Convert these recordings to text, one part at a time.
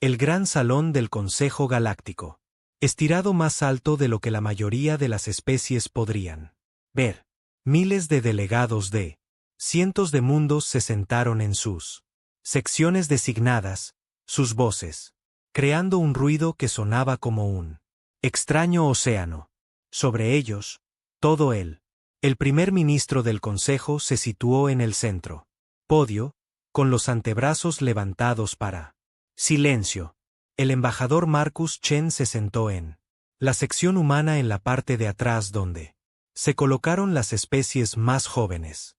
El gran salón del Consejo Galáctico. Estirado más alto de lo que la mayoría de las especies podrían ver. Miles de delegados de cientos de mundos se sentaron en sus secciones designadas, sus voces, creando un ruido que sonaba como un extraño océano. Sobre ellos, todo él. El primer ministro del Consejo se situó en el centro. Podio, con los antebrazos levantados para silencio. El embajador Marcus Chen se sentó en la sección humana en la parte de atrás donde se colocaron las especies más jóvenes.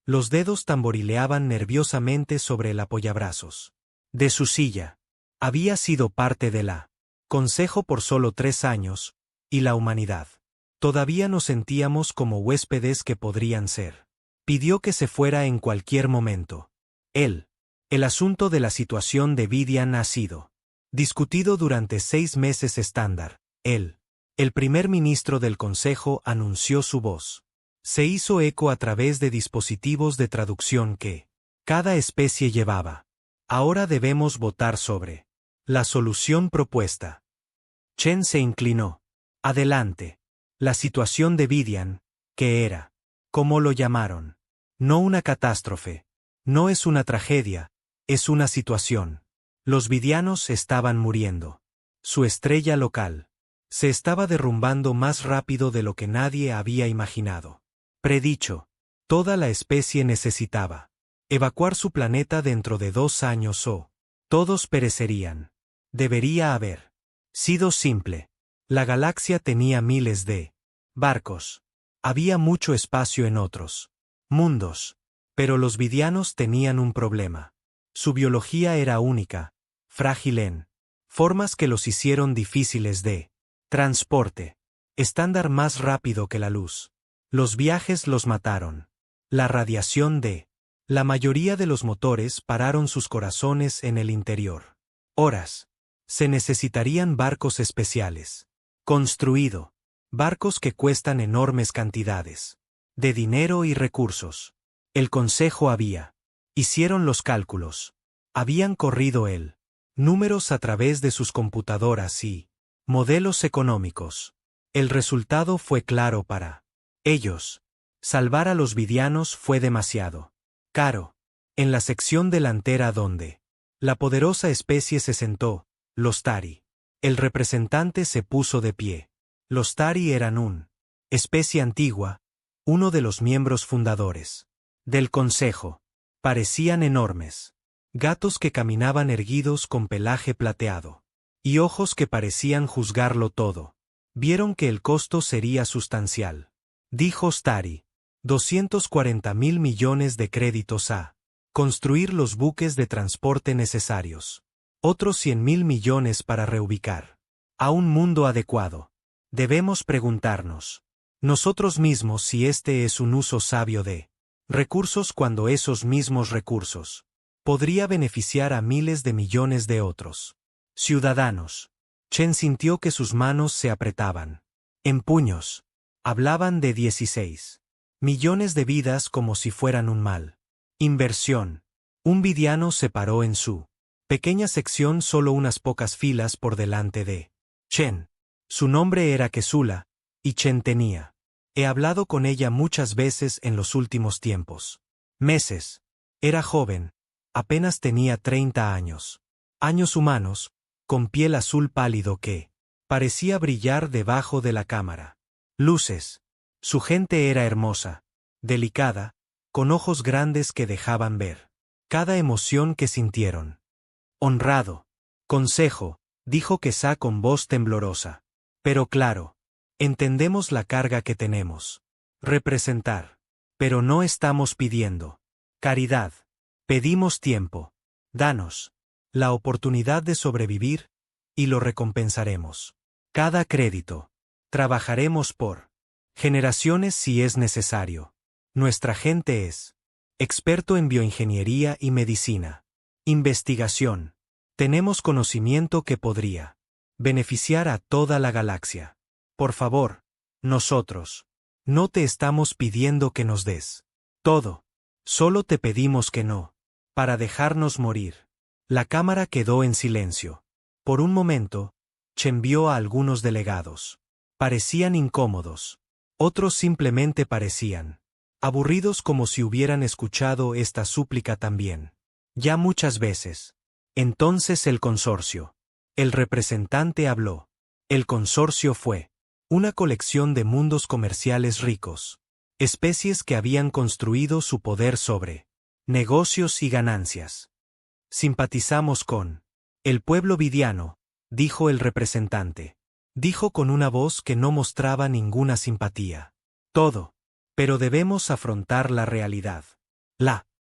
Los dedos tamborileaban nerviosamente sobre el apoyabrazos de su silla. Había sido parte de la Consejo por solo 3 años, y la humanidad. Todavía nos sentíamos como huéspedes que podrían ser. Pidió que se fuera en cualquier momento. El asunto de la situación de Vidian ha sido discutido durante 6 meses estándar. El primer ministro del Consejo anunció su voz. Se hizo eco a través de dispositivos de traducción que cada especie llevaba. Ahora debemos votar sobre la solución propuesta. Chen se inclinó. Adelante. La situación de Vidian, que era, como lo llamaron, no una catástrofe, no es una tragedia, es una situación. Los vidianos estaban muriendo. Su estrella local se estaba derrumbando más rápido de lo que nadie había imaginado. Predicho. Toda la especie necesitaba evacuar su planeta dentro de 2 años o todos perecerían. Debería haber sido simple. La galaxia tenía miles de barcos. Había mucho espacio en otros mundos. Pero los vidianos tenían un problema. Su biología era única, frágil en formas que los hicieron difíciles de transporte. Estándar más rápido que la luz. Los viajes los mataron. La radiación de la mayoría de los motores pararon sus corazones en el interior. Horas. Se necesitarían barcos especiales. Construido. Barcos que cuestan enormes cantidades de dinero y recursos. El Consejo hicieron los cálculos. Habían corrido números a través de sus computadoras y modelos económicos. El resultado fue claro para ellos. Salvar a los vidianos fue demasiado caro. En la sección delantera donde la poderosa especie se sentó, los Tari. El representante se puso de pie. Los Tari eran una especie antigua, uno de los miembros fundadores del Consejo. Parecían enormes. Gatos que caminaban erguidos con pelaje plateado. Y ojos que parecían juzgarlo todo. Vieron que el costo sería sustancial. Dijo Stari. 240.000 millones de créditos a construir los buques de transporte necesarios. Otros 100.000 millones para reubicar a un mundo adecuado. Debemos preguntarnos nosotros mismos si este es un uso sabio de recursos cuando esos mismos recursos podría beneficiar a miles de millones de otros ciudadanos. Chen sintió que sus manos se apretaban. En puños. Hablaban de 16 millones de vidas como si fueran un mal. Inversión. Un vidiano se paró en su pequeña sección solo unas pocas filas por delante de Chen. Su nombre era Kesula, y Chen tenía. He hablado con ella muchas veces en los últimos tiempos. Meses. Era joven. Apenas tenía 30 años. Años humanos, con piel azul pálido que parecía brillar debajo de la cámara. Luces. Su gente era hermosa, delicada, con ojos grandes que dejaban ver cada emoción que sintieron. Honrado. Consejo, dijo Kesá con voz temblorosa. Pero claro, entendemos la carga que tenemos. Representar. Pero no estamos pidiendo caridad. Pedimos tiempo. Danos la oportunidad de sobrevivir, y lo recompensaremos. Cada crédito. Trabajaremos por generaciones si es necesario. Nuestra gente es experto en bioingeniería y medicina. Investigación. Tenemos conocimiento que podría beneficiar a toda la galaxia. Por favor, nosotros no te estamos pidiendo que nos des todo. Solo te pedimos que no, para dejarnos morir. La cámara quedó en silencio. Por un momento, Chen vio a algunos delegados. Parecían incómodos. Otros simplemente parecían aburridos, como si hubieran escuchado esta súplica también. Ya muchas veces. Entonces el consorcio. El representante habló. El consorcio fue una colección de mundos comerciales ricos. Especies que habían construido su poder sobre negocios y ganancias. Simpatizamos con el pueblo vidiano, dijo el representante. Dijo con una voz que no mostraba ninguna simpatía. Todo. Pero debemos afrontar la realidad.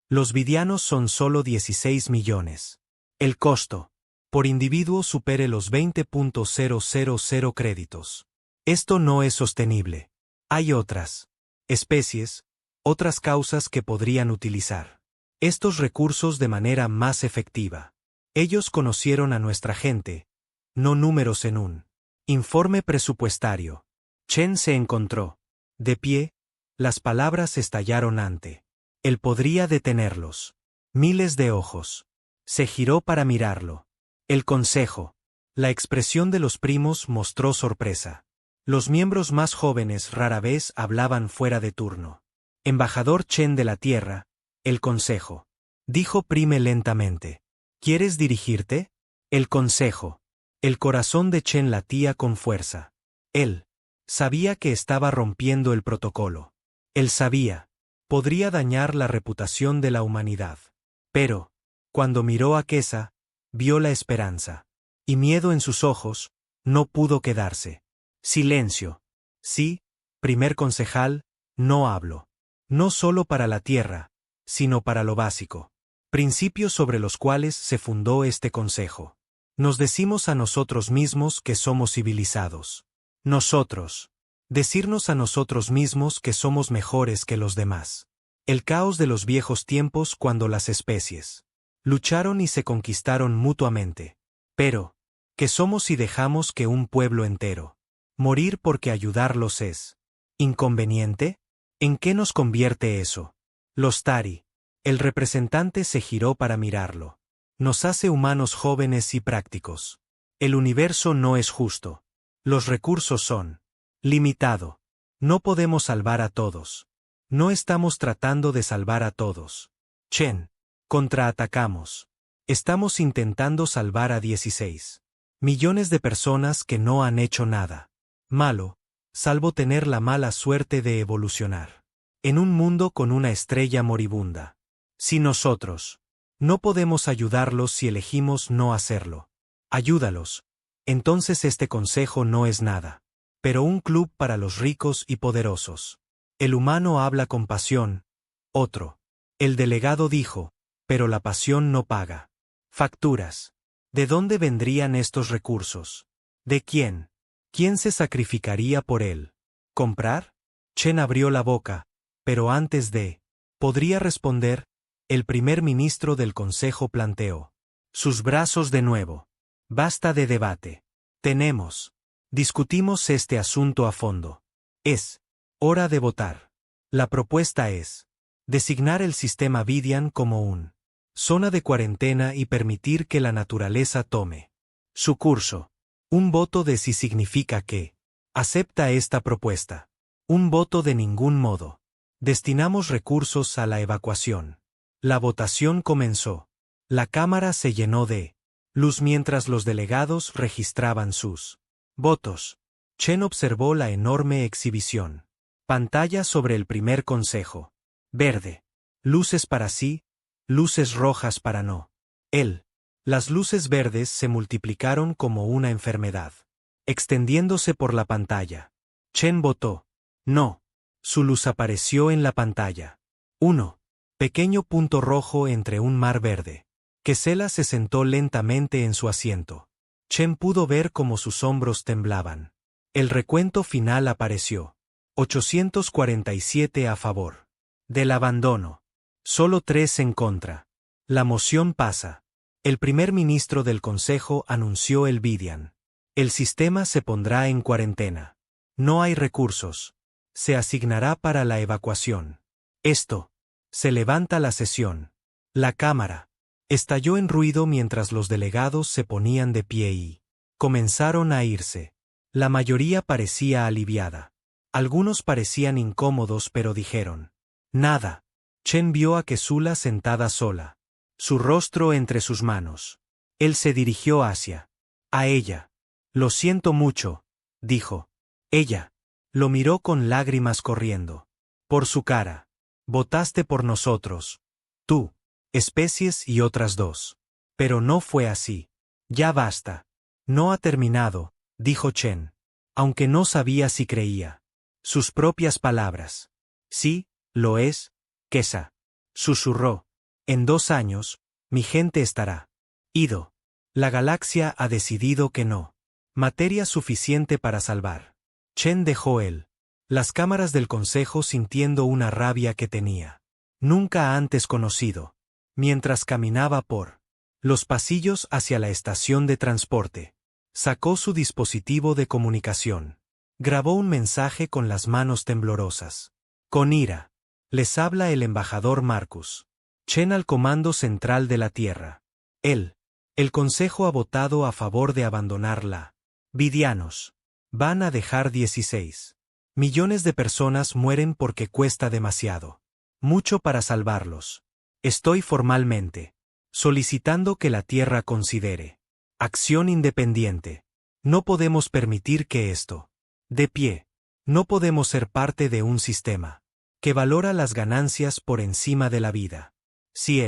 Los vidianos son solo 16 millones. El costo por individuo supere los 20.000 créditos. Esto no es sostenible. Hay otras especies, otras causas que podrían utilizar estos recursos de manera más efectiva. Ellos conocieron a nuestra gente, no números en un informe presupuestario. Chen se encontró de pie, las palabras estallaron ante él. Podría detenerlos. Miles de ojos. Se giró para mirarlo. El consejo. La expresión de los primos mostró sorpresa. Los miembros más jóvenes rara vez hablaban fuera de turno. Embajador Chen de la Tierra, el consejo. Dijo Prime lentamente. ¿Quieres dirigirte? El consejo. El corazón de Chen latía con fuerza. Él sabía que estaba rompiendo el protocolo. Él sabía. Podría dañar la reputación de la humanidad. Pero, cuando miró a Kesa, vio la esperanza. Y miedo en sus ojos, no pudo quedarse. Silencio. Sí, primer concejal, no hablo. No solo para la tierra, sino para lo básico. Principios sobre los cuales se fundó este consejo. Nos decimos a nosotros mismos que somos civilizados. Nosotros. Decirnos a nosotros mismos que somos mejores que los demás. El caos de los viejos tiempos cuando las especies lucharon y se conquistaron mutuamente. Pero, ¿qué somos si dejamos que un pueblo entero morir porque ayudarlos es inconveniente? ¿En qué nos convierte eso? Los Tari. El representante se giró para mirarlo. Nos hace humanos jóvenes y prácticos. El universo no es justo. Los recursos son limitado. No podemos salvar a todos. No estamos tratando de salvar a todos. Chen. Contraatacamos. Estamos intentando salvar a 16 millones de personas que no han hecho nada malo, salvo tener la mala suerte de evolucionar en un mundo con una estrella moribunda. Si nosotros no podemos ayudarlos si elegimos no hacerlo, ayúdalos. Entonces este consejo no es nada, pero un club para los ricos y poderosos. El humano habla con pasión. Otro. El delegado dijo, pero la pasión no paga facturas. ¿De dónde vendrían estos recursos? ¿De quién? ¿Quién se sacrificaría por él? ¿Comprar? Chen abrió la boca, pero antes de podría responder, el primer ministro del consejo planteó sus brazos de nuevo. Basta de debate. Discutimos este asunto a fondo. Es hora de votar. La propuesta es designar el sistema Vidian como un zona de cuarentena y permitir que la naturaleza tome su curso. Un voto de sí significa que acepta esta propuesta. Un voto de ningún modo. Destinamos recursos a la evacuación. La votación comenzó. La cámara se llenó de luz mientras los delegados registraban sus votos. Chen observó la enorme exhibición. Pantalla sobre el primer consejo. Verde. Luces para sí, luces rojas para no. Las luces verdes se multiplicaron como una enfermedad, extendiéndose por la pantalla. Chen votó. No. Su luz apareció en la pantalla. 1. Pequeño punto rojo entre un mar verde. Kesela se sentó lentamente en su asiento. Chen pudo ver cómo sus hombros temblaban. El recuento final apareció. 847 a favor. Del abandono. Solo 3 en contra. La moción pasa. El primer ministro del consejo anunció el Vidian. El sistema se pondrá en cuarentena. No hay recursos. Se asignará para la evacuación. Esto. Se levanta la sesión. La cámara. Estalló en ruido mientras los delegados se ponían de pie y comenzaron a irse. La mayoría parecía aliviada. Algunos parecían incómodos pero dijeron nada. Chen vio a Kesula sentada sola, su rostro entre sus manos. Él se dirigió hacia a ella. Lo siento mucho, dijo. Ella lo miró con lágrimas corriendo por su cara. Votaste por nosotros. Tú, especies y otras dos. Pero no fue así. Ya basta. No ha terminado, dijo Chen. Aunque no sabía si creía sus propias palabras. Sí, lo es, Kesa. Susurró. En 2 años, mi gente estará ido. La galaxia ha decidido que no. Materia suficiente para salvar. Chen dejó las cámaras del consejo sintiendo una rabia que tenía nunca antes conocido. Mientras caminaba por los pasillos hacia la estación de transporte, sacó su dispositivo de comunicación. Grabó un mensaje con las manos temblorosas. Con ira. Les habla el embajador Marcus. Chen al comando central de la Tierra. El Consejo ha votado a favor de abandonarla. Vidianos. Van a dejar 16 millones de personas mueren porque cuesta demasiado. Mucho para salvarlos. Estoy formalmente solicitando que la Tierra considere acción independiente. No podemos permitir que esto de pie. No podemos ser parte de un sistema que valora las ganancias por encima de la vida. Si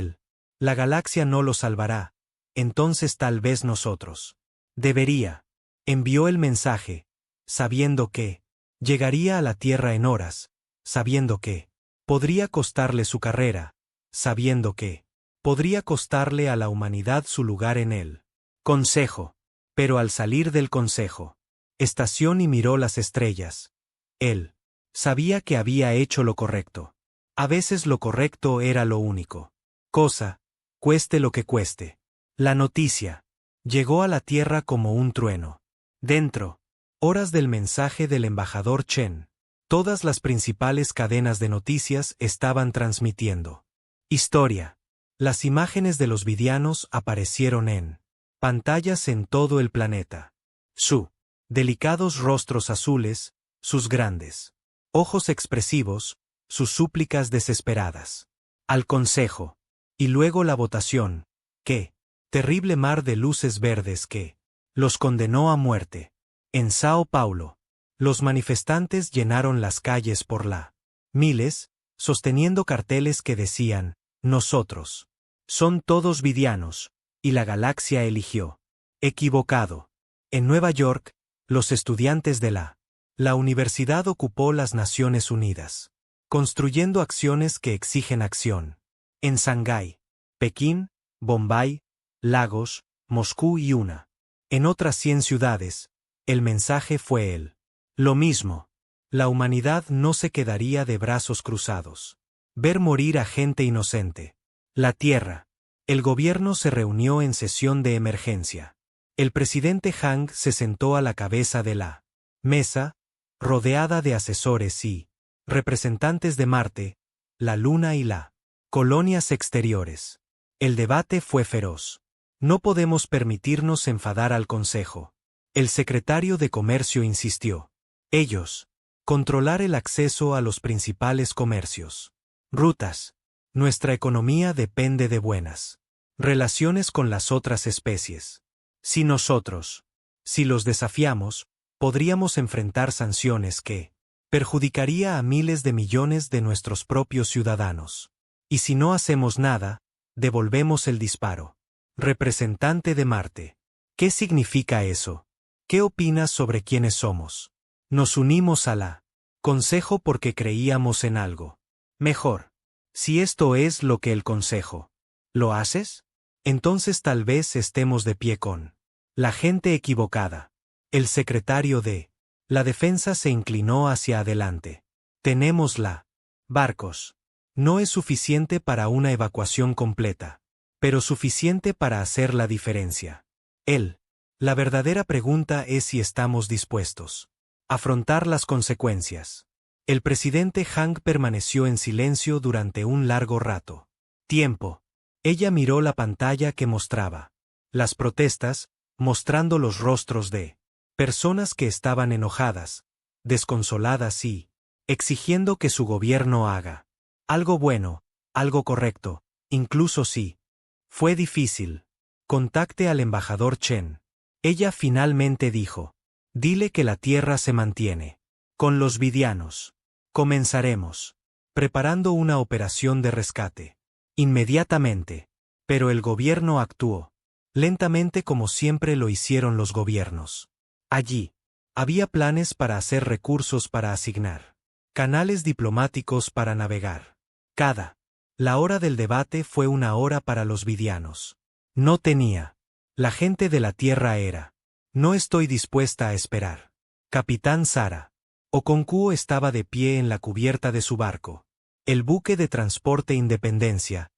la galaxia no lo salvará, entonces tal vez nosotros. Debería. Envió el mensaje, sabiendo que llegaría a la Tierra en horas, sabiendo que podría costarle su carrera, sabiendo que podría costarle a la humanidad su lugar en el Consejo. Pero al salir del Consejo, estación y miró las estrellas. Él sabía que había hecho lo correcto. A veces lo correcto era lo único. Cosa, cueste lo que cueste. La noticia llegó a la Tierra como un trueno. Dentro, horas del mensaje del embajador Chen. Todas las principales cadenas de noticias estaban transmitiendo historia. Las imágenes de los vidianos aparecieron en pantallas en todo el planeta. Su delicados rostros azules, sus grandes ojos expresivos, sus súplicas desesperadas. Al consejo. Y luego la votación. ¡Qué terrible mar de luces verdes que los condenó a muerte! En Sao Paulo, los manifestantes llenaron las calles por miles, sosteniendo carteles que decían, nosotros. Son todos vidianos, y la galaxia eligió. Equivocado. En Nueva York, los estudiantes de la universidad ocupó las Naciones Unidas, construyendo acciones que exigen acción. En Shanghái, Pekín, Bombay, Lagos, Moscú y en otras 100 ciudades, el mensaje fue lo mismo. La humanidad no se quedaría de brazos cruzados. Ver morir a gente inocente. La Tierra. El gobierno se reunió en sesión de emergencia. El presidente Hang se sentó a la cabeza de la mesa, rodeada de asesores y representantes de Marte, la Luna y colonias exteriores. El debate fue feroz. No podemos permitirnos enfadar al Consejo. El secretario de Comercio insistió. Ellos. Controlar el acceso a los principales comercios. Rutas. Nuestra economía depende de buenas relaciones con las otras especies. Si los desafiamos, podríamos enfrentar sanciones que perjudicaría a miles de millones de nuestros propios ciudadanos. Y si no hacemos nada, devolvemos el disparo. Representante de Marte. ¿Qué significa eso? ¿Qué opinas sobre quiénes somos? Nos unimos a la Consejo porque creíamos en algo mejor. Si esto es lo que el Consejo, ¿lo haces? Entonces tal vez estemos de pie con la gente equivocada. El secretario de la Defensa se inclinó hacia adelante. Tenemos barcos. No es suficiente para una evacuación completa, pero suficiente para hacer la diferencia. La verdadera pregunta es si estamos dispuestos a afrontar las consecuencias. El presidente Hang permaneció en silencio durante un largo rato. Tiempo. Ella miró la pantalla que mostraba las protestas, mostrando los rostros de personas que estaban enojadas, desconsoladas y exigiendo que su gobierno haga algo bueno, algo correcto, incluso si fue difícil. Contacte al embajador Chen. Ella finalmente dijo. Dile que la tierra se mantiene. Con los vidianos. Comenzaremos. Preparando una operación de rescate. Inmediatamente. Pero el gobierno actuó. Lentamente como siempre lo hicieron los gobiernos. Allí. Había planes para hacer recursos para asignar. Canales diplomáticos para navegar. La hora del debate fue una hora para los vidianos. No tenía. La gente de la tierra era. No estoy dispuesta a esperar. Capitán Sara. Okonkwo estaba de pie en la cubierta de su barco, el buque de transporte Independencia,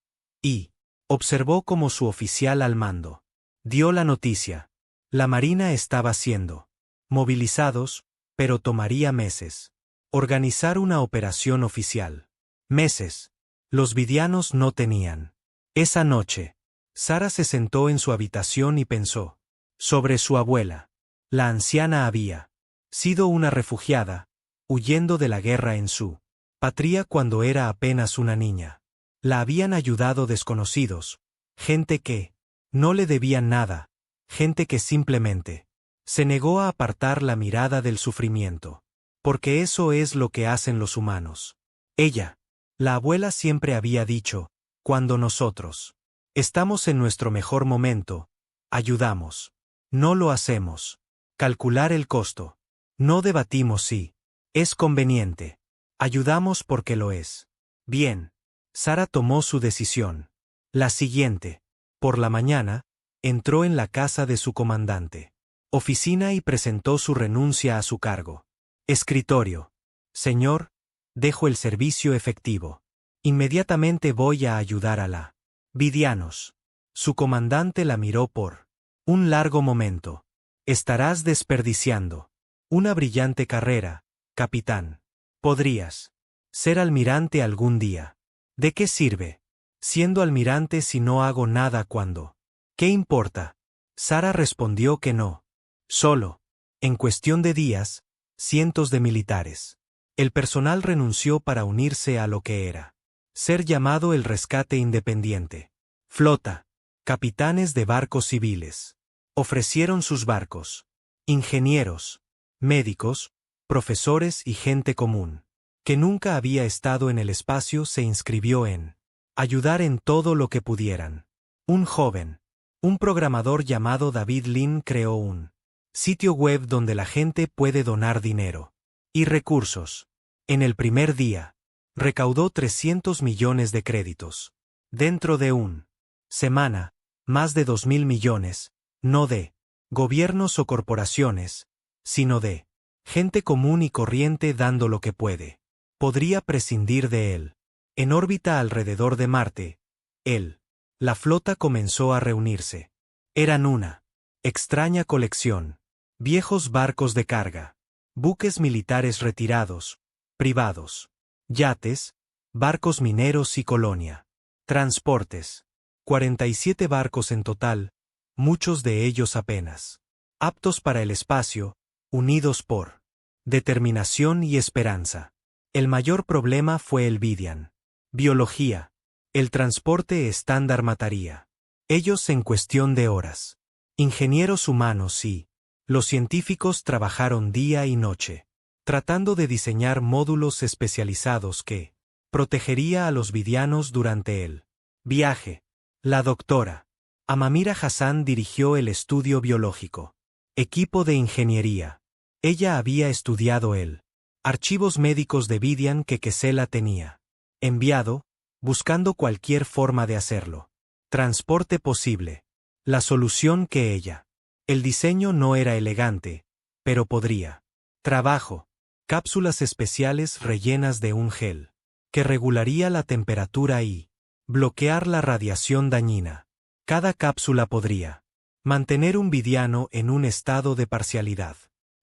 y observó como su oficial al mando dio la noticia. La marina estaba siendo movilizados, pero tomaría meses. Organizar una operación oficial. Meses. Los vidianos no tenían. Esa noche, Sara se sentó en su habitación y pensó sobre su abuela. La anciana había sido una refugiada, huyendo de la guerra en su patria cuando era apenas una niña. La habían ayudado desconocidos, gente que no le debían nada, gente que simplemente se negó a apartar la mirada del sufrimiento. Porque eso es lo que hacen los humanos. Ella, la abuela siempre había dicho, cuando nosotros estamos en nuestro mejor momento, ayudamos. No lo hacemos. Calcular el costo. No debatimos si es conveniente. Ayudamos porque lo es. Bien. Sara tomó su decisión. La siguiente. Por la mañana, entró en la casa de su comandante. Oficina y presentó su renuncia a su cargo. Escritorio. Señor, dejo el servicio efectivo. Inmediatamente voy a ayudar a la vidianos. Su comandante la miró por un largo momento. Estarás desperdiciando una brillante carrera, capitán. Podrías ser almirante algún día. ¿De qué sirve siendo almirante si no hago nada cuando? ¿Qué importa? Sara respondió que no. Solo, en cuestión de días, cientos de militares. El personal renunció para unirse a lo que era ser llamado el rescate independiente. Flota. Capitanes de barcos civiles. Ofrecieron sus barcos. Ingenieros, médicos, profesores y gente común, que nunca había estado en el espacio se inscribió en ayudar en todo lo que pudieran. Un joven, un programador llamado David Lin creó un sitio web donde la gente puede donar dinero y recursos. En el primer día, recaudó 300 millones de créditos. Dentro de una semana, más de 2.000 millones, no de gobiernos o corporaciones, sino de gente común y corriente dando lo que puede. Podría prescindir de él. En órbita alrededor de Marte, la flota comenzó a reunirse. Eran una extraña colección. Viejos barcos de carga, buques militares retirados, privados, yates, barcos mineros y colonia. Transportes. 47 barcos en total, muchos de ellos apenas aptos para el espacio, unidos por determinación y esperanza. El mayor problema fue el Vidian. Biología. El transporte estándar mataría. Ellos en cuestión de horas. Ingenieros humanos y los científicos trabajaron día y noche, tratando de diseñar módulos especializados que protegería a los vidianos durante el viaje. La doctora Amamira Hassan dirigió el estudio biológico. Equipo de ingeniería. Ella había estudiado el archivos médicos de Vidian que Kesela tenía enviado, buscando cualquier forma de hacerlo. Transporte posible. La solución que ella. El diseño no era elegante, pero podría. Trabajo. Cápsulas especiales rellenas de un gel, que regularía la temperatura y bloquear la radiación dañina. Cada cápsula podría mantener un vidiano en un estado de parcialidad.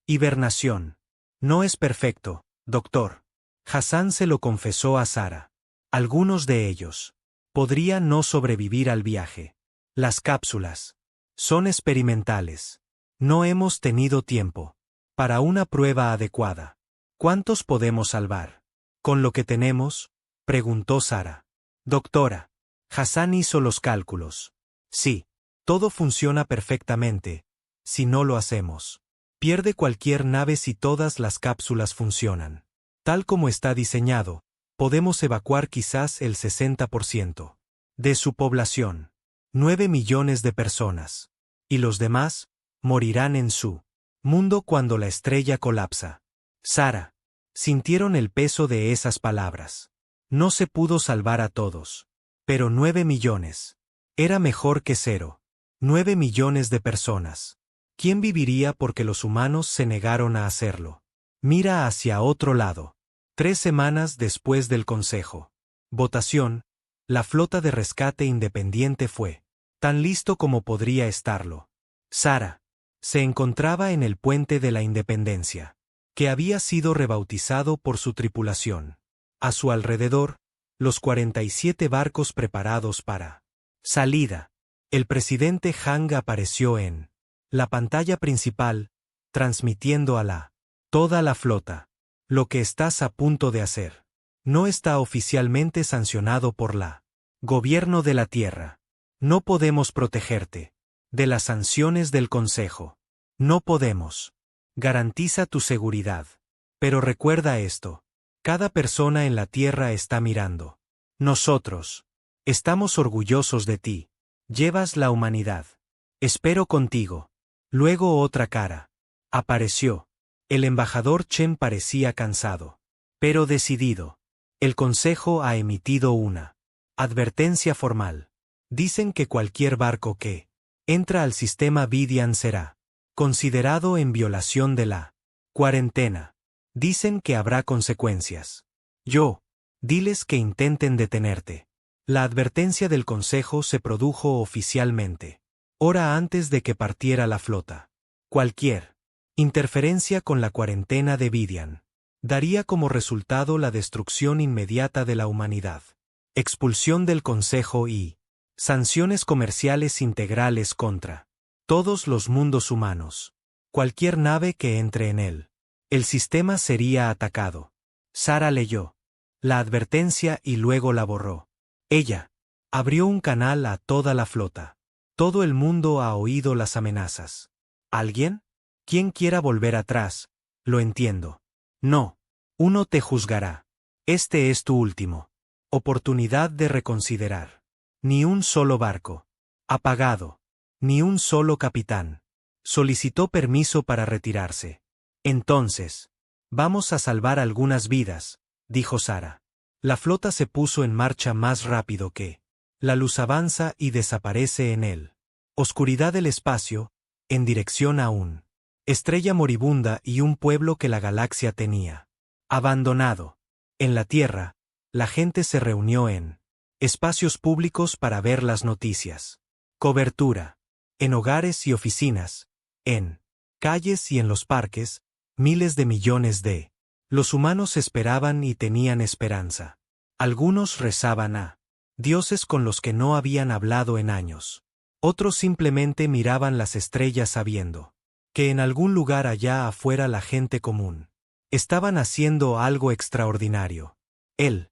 Hibernación. No es perfecto, doctor. Hassan se lo confesó a Sara. Algunos de ellos Podría no sobrevivir al viaje. Las cápsulas son experimentales. No hemos tenido tiempo para una prueba adecuada. ¿Cuántos podemos salvar? ¿Con lo que tenemos?, preguntó Sara. Doctora, Hassan hizo los cálculos. Sí, todo funciona perfectamente. Si no lo hacemos, pierde cualquier nave si todas las cápsulas funcionan. Tal como está diseñado, podemos evacuar quizás el 60% de su población. 9 millones de personas. Y los demás morirán en su mundo cuando la estrella colapsa. Sara. Sintieron el peso de esas palabras. No se pudo salvar a todos. Pero 9 millones. Era mejor que 0. 9 millones de personas. ¿Quién viviría porque los humanos se negaron a hacerlo? Mira hacia otro lado. 3 semanas después del consejo. Votación. La flota de rescate independiente fue tan listo como podría estarlo. Sara se encontraba en el puente de la Independencia, que había sido rebautizado por su tripulación. A su alrededor, los 47 barcos preparados para salida. El presidente Hang apareció en la pantalla principal, transmitiendo a toda la flota. Lo que estás a punto de hacer no está oficialmente sancionado por la Gobierno de la Tierra. No podemos protegerte de las sanciones del Consejo. No podemos. Garantiza tu seguridad. Pero recuerda esto. Cada persona en la Tierra está mirando. Nosotros estamos orgullosos de ti. Llevas la humanidad. Espero contigo. Luego otra cara apareció. El embajador Chen parecía cansado, pero decidido. El Consejo ha emitido una advertencia formal. Dicen que cualquier barco que entra al sistema Vidian será considerado en violación de la cuarentena. Dicen que habrá consecuencias. Diles que intenten detenerte. La advertencia del Consejo se produjo oficialmente hora antes de que partiera la flota. Cualquier interferencia con la cuarentena de Vidian daría como resultado la destrucción inmediata de la humanidad, expulsión del Consejo y sanciones comerciales integrales contra todos los mundos humanos. Cualquier nave que entre en él, el sistema sería atacado. Sara leyó la advertencia y luego la borró. Ella abrió un canal a toda la flota. Todo el mundo ha oído las amenazas. ¿Alguien? Quien quiera volver atrás, lo entiendo. No. Uno te juzgará. Este es tu último oportunidad de reconsiderar. Ni un solo barco apagado. Ni un solo capitán solicitó permiso para retirarse. Entonces, vamos a salvar algunas vidas, dijo Sara. La flota se puso en marcha más rápido que la luz avanza y desaparece en él. Oscuridad del espacio, en dirección a un estrella moribunda y un pueblo que la galaxia tenía abandonado. En la Tierra, la gente se reunió en espacios públicos para ver las noticias. Cobertura. En hogares y oficinas, en calles y en los parques, miles de millones de los humanos esperaban y tenían esperanza. Algunos rezaban a dioses con los que no habían hablado en años. Otros simplemente miraban las estrellas sabiendo que en algún lugar allá afuera la gente común estaban haciendo algo extraordinario. El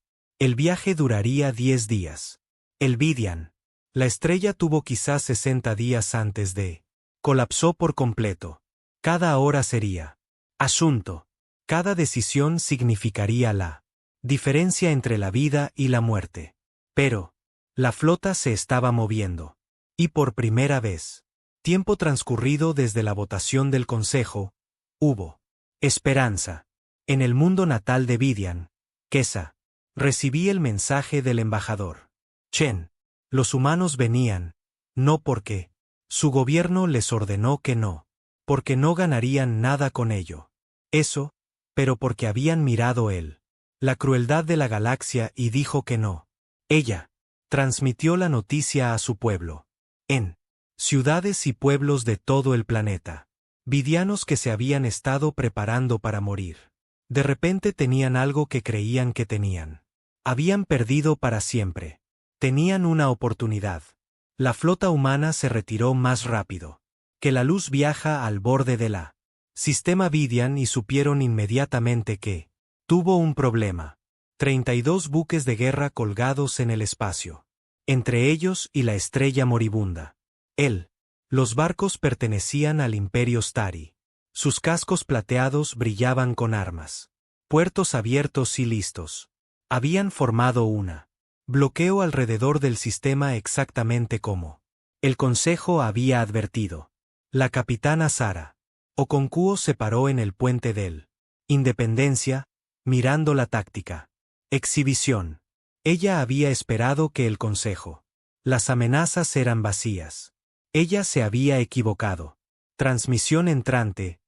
viaje duraría 10 días. El Vidian, la estrella tuvo quizás 60 días antes de colapsó por completo. Cada hora sería asunto. Cada decisión significaría la diferencia entre la vida y la muerte. Pero la flota se estaba moviendo. Y por primera vez, tiempo transcurrido desde la votación del Consejo, hubo esperanza. En el mundo natal de Vidian, Kesa, recibí el mensaje del embajador Chen. Los humanos venían, no porque su gobierno les ordenó que no, porque no ganarían nada con ello. Eso, pero porque habían mirado la crueldad de la galaxia y dijo que no. Ella transmitió la noticia a su pueblo. En ciudades y pueblos de todo el planeta. Vidianos que se habían estado preparando para morir. De repente tenían algo que creían que tenían. Habían perdido para siempre. Tenían una oportunidad. La flota humana se retiró más rápido que la luz viaja al borde de la sistema Vidian y supieron inmediatamente que tuvo un problema. 32 buques de guerra colgados en el espacio. Entre ellos y la estrella moribunda. Los barcos pertenecían al Imperio Stari. Sus cascos plateados brillaban con armas. Puertos abiertos y listos. Habían formado una bloqueo alrededor del sistema exactamente como el Consejo había advertido. La capitana Sara Okonkwo se paró en el puente del Independencia, mirando la táctica. Exhibición. Ella había esperado que el Consejo. Las amenazas eran vacías. Ella se había equivocado. Transmisión entrante.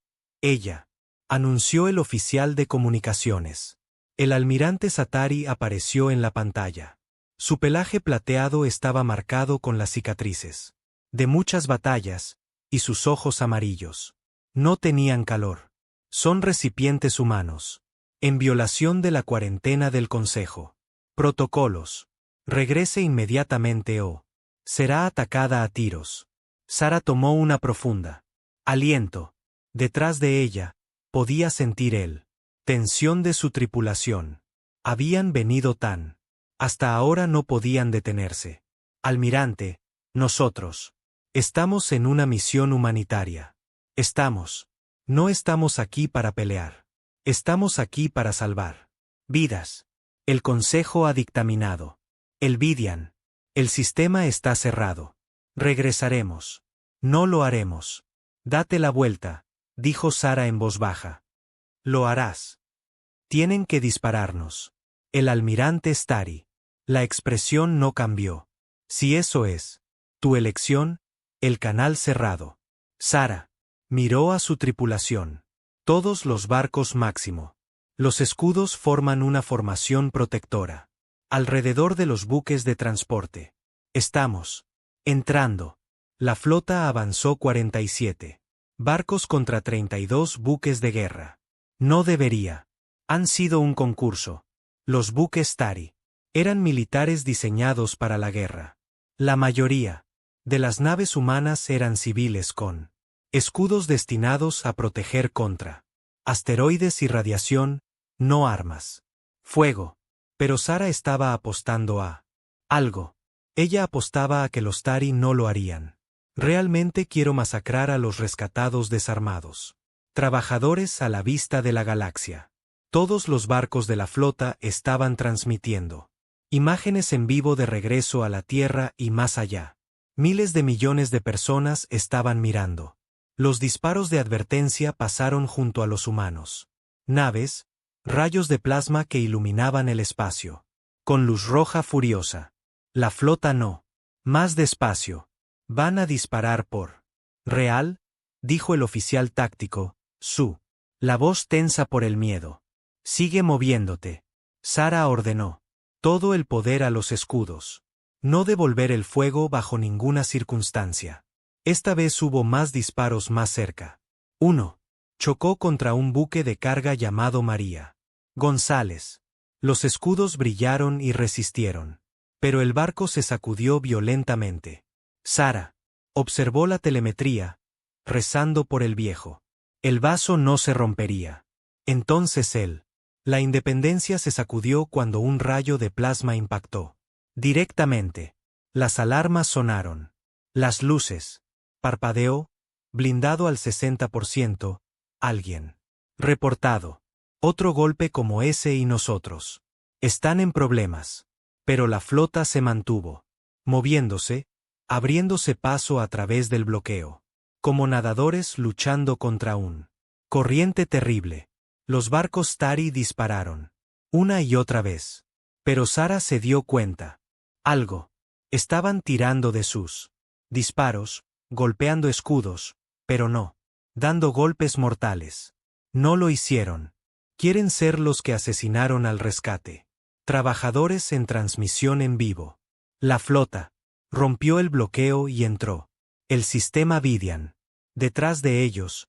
Ella. Anunció el oficial de comunicaciones. El almirante Satari apareció en la pantalla. Su pelaje plateado estaba marcado con las cicatrices de muchas batallas, y sus ojos amarillos no tenían calor. Son recipientes humanos. En violación de la cuarentena del Consejo. Protocolos. Regrese inmediatamente o será atacada a tiros. Sara tomó una profunda aliento. Detrás de ella, podía sentir tensión de su tripulación. Habían venido tan. Hasta ahora no podían detenerse. Almirante, nosotros. Estamos en una misión humanitaria. No estamos aquí para pelear. Estamos aquí para salvar vidas. El Consejo ha dictaminado. El Vidian. El sistema está cerrado. Regresaremos. No lo haremos. Date la vuelta, dijo Sara en voz baja. Lo harás. Tienen que dispararnos. El almirante Stari. La expresión no cambió. Si eso es tu elección, el canal cerrado. Sara miró a su tripulación. Todos los barcos máximo. Los escudos forman una formación protectora. Alrededor de los buques de transporte. Estamos entrando. La flota avanzó 47 barcos contra 32 buques de guerra. No debería. Han sido un concurso. Los buques Stari eran militares diseñados para la guerra. La mayoría de las naves humanas eran civiles con escudos destinados a proteger contra asteroides y radiación, no armas. Fuego. Pero Sara estaba apostando a algo. Ella apostaba a que los Stari no lo harían. Realmente quiero masacrar a los rescatados desarmados. Trabajadores a la vista de la galaxia. Todos los barcos de la flota estaban transmitiendo imágenes en vivo de regreso a la Tierra y más allá. Miles de millones de personas estaban mirando. Los disparos de advertencia pasaron junto a los humanos. Naves, rayos de plasma que iluminaban el espacio. Con luz roja furiosa. La flota no. Más despacio. Van a disparar por real, dijo el oficial táctico, la voz tensa por el miedo. Sigue moviéndote. Sara ordenó. Todo el poder a los escudos. No devolver el fuego bajo ninguna circunstancia. Esta vez hubo más disparos más cerca. Uno. Chocó contra un buque de carga llamado María González. Los escudos brillaron y resistieron. Pero el barco se sacudió violentamente. Sara observó la telemetría, rezando por el viejo. El vaso no se rompería. Entonces la Independencia se sacudió cuando un rayo de plasma impactó. Directamente. Las alarmas sonaron. Las luces. Parpadeó. Blindado al 60%. Alguien. Reportado. Otro golpe como ese y nosotros. Están en problemas. Pero la flota se mantuvo. Moviéndose. Abriéndose paso a través del bloqueo. Como nadadores luchando contra un corriente terrible. Los barcos Stari dispararon. Una y otra vez. Pero Sara se dio cuenta. Algo. Estaban tirando de sus disparos, golpeando escudos, pero no. Dando golpes mortales. No lo hicieron. Quieren ser los que asesinaron al rescate. Trabajadores en transmisión en vivo. La flota rompió el bloqueo y entró. El sistema Vidian. Detrás de ellos,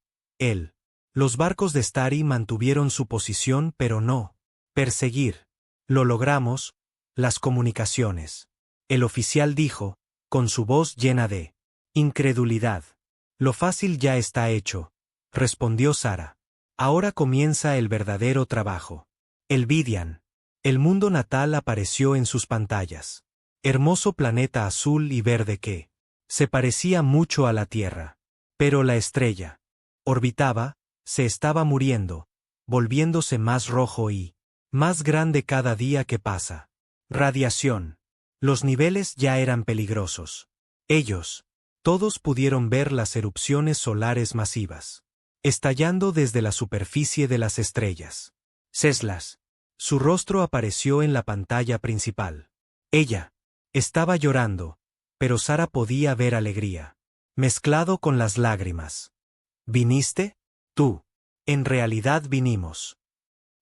los barcos de Stari mantuvieron su posición pero no. Perseguir. Lo logramos. Las comunicaciones. El oficial dijo, con su voz llena de incredulidad. Lo fácil ya está hecho, respondió Sara. Ahora comienza el verdadero trabajo. El Vidian. El mundo natal apareció en sus pantallas. Hermoso planeta azul y verde que se parecía mucho a la Tierra. Pero la estrella orbitaba, se estaba muriendo, volviéndose más rojo y más grande cada día que pasa. Radiación. Los niveles ya eran peligrosos. Ellos, todos pudieron ver las erupciones solares masivas, estallando desde la superficie de las estrellas. Seslas. Su rostro apareció en la pantalla principal. Ella estaba llorando, pero Sara podía ver alegría, mezclado con las lágrimas. ¿Viniste? Tú. En realidad vinimos.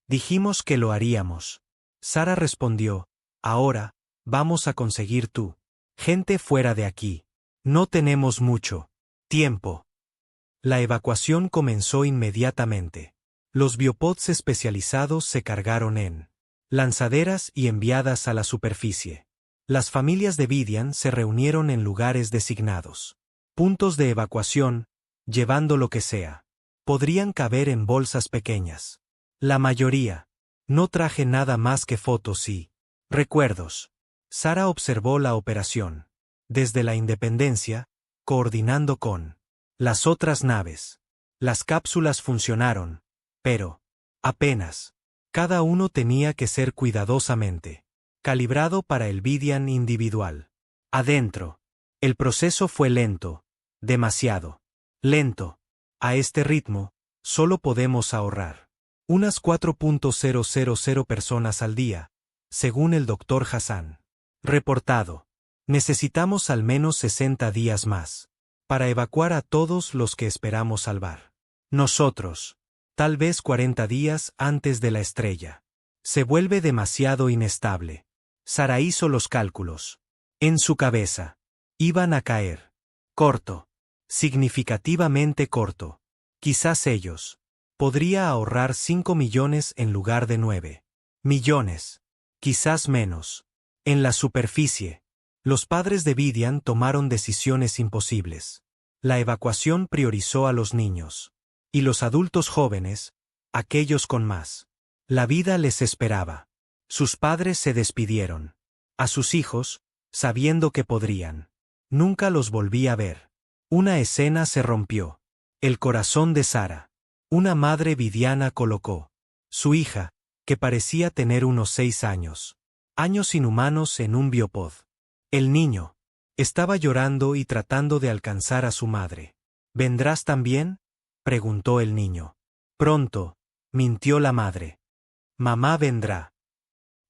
Dijimos que lo haríamos. Sara respondió, ahora, vamos a conseguir tú. Gente fuera de aquí. No tenemos mucho tiempo. La evacuación comenzó inmediatamente. Los biopods especializados se cargaron en lanzaderas y enviadas a la superficie. Las familias de Vidian se reunieron en lugares designados. Puntos de evacuación, llevando lo que sea. Podrían caber en bolsas pequeñas. La mayoría. No traje nada más que fotos y recuerdos. Sara observó la operación. Desde la Independencia, coordinando con las otras naves. Las cápsulas funcionaron, pero apenas. Cada uno tenía que ser cuidadosamente calibrado para el Vidian individual. Adentro. El proceso fue lento, demasiado lento. A este ritmo, solo podemos ahorrar unas 4.000 personas al día, según el Dr. Hassan. Reportado. Necesitamos al menos 60 días más para evacuar a todos los que esperamos salvar. Nosotros. Tal vez 40 días antes de la estrella. Se vuelve demasiado inestable. Sara hizo los cálculos. En su cabeza. Iban a caer. Corto. Significativamente corto. Quizás ellos. Podría ahorrar 5 millones en lugar de 9 millones. Quizás menos. En la superficie. Los padres de Vidian tomaron decisiones imposibles. La evacuación priorizó a los niños. Y los adultos jóvenes, aquellos con más. La vida les esperaba. Sus padres se despidieron. A sus hijos, sabiendo que podrían. Nunca los volví a ver. Una escena se rompió. El corazón de Sara. Una madre vidiana colocó su hija, que parecía tener unos 6 años. Años inhumanos en un biopod. El niño estaba llorando y tratando de alcanzar a su madre. ¿Vendrás también?, preguntó el niño. Pronto, mintió la madre. Mamá vendrá.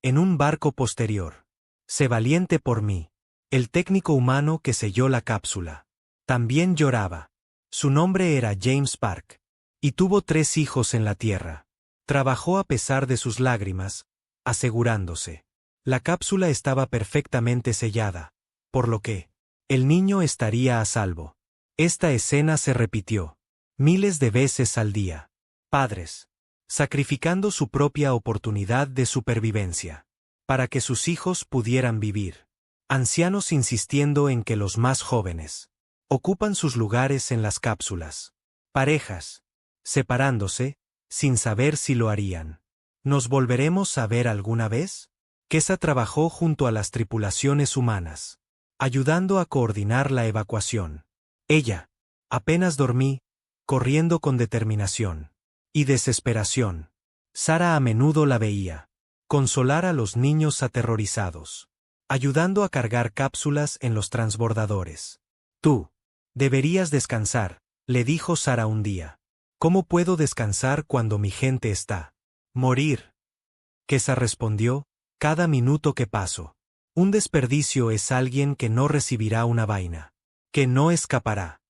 En un barco posterior. Sé valiente por mí. El técnico humano que selló la cápsula. También lloraba. Su nombre era James Park. Y tuvo 3 hijos en la Tierra. Trabajó a pesar de sus lágrimas, asegurándose. La cápsula estaba perfectamente sellada, por lo que el niño estaría a salvo. Esta escena se repitió miles de veces al día. Padres sacrificando su propia oportunidad de supervivencia para que sus hijos pudieran vivir. Ancianos insistiendo en que los más jóvenes ocupan sus lugares en las cápsulas. Parejas separándose, sin saber si lo harían. ¿Nos volveremos a ver alguna vez? Kesa trabajó junto a las tripulaciones humanas, ayudando a coordinar la evacuación. Ella, apenas dormí, corriendo con determinación y desesperación. Sara a menudo la veía consolar a los niños aterrorizados, ayudando a cargar cápsulas en los transbordadores. Tú deberías descansar, le dijo Sara un día. ¿Cómo puedo descansar cuando mi gente está morir? Kesa respondió, cada minuto que paso. Un desperdicio es alguien que no recibirá una vaina, que no escapará.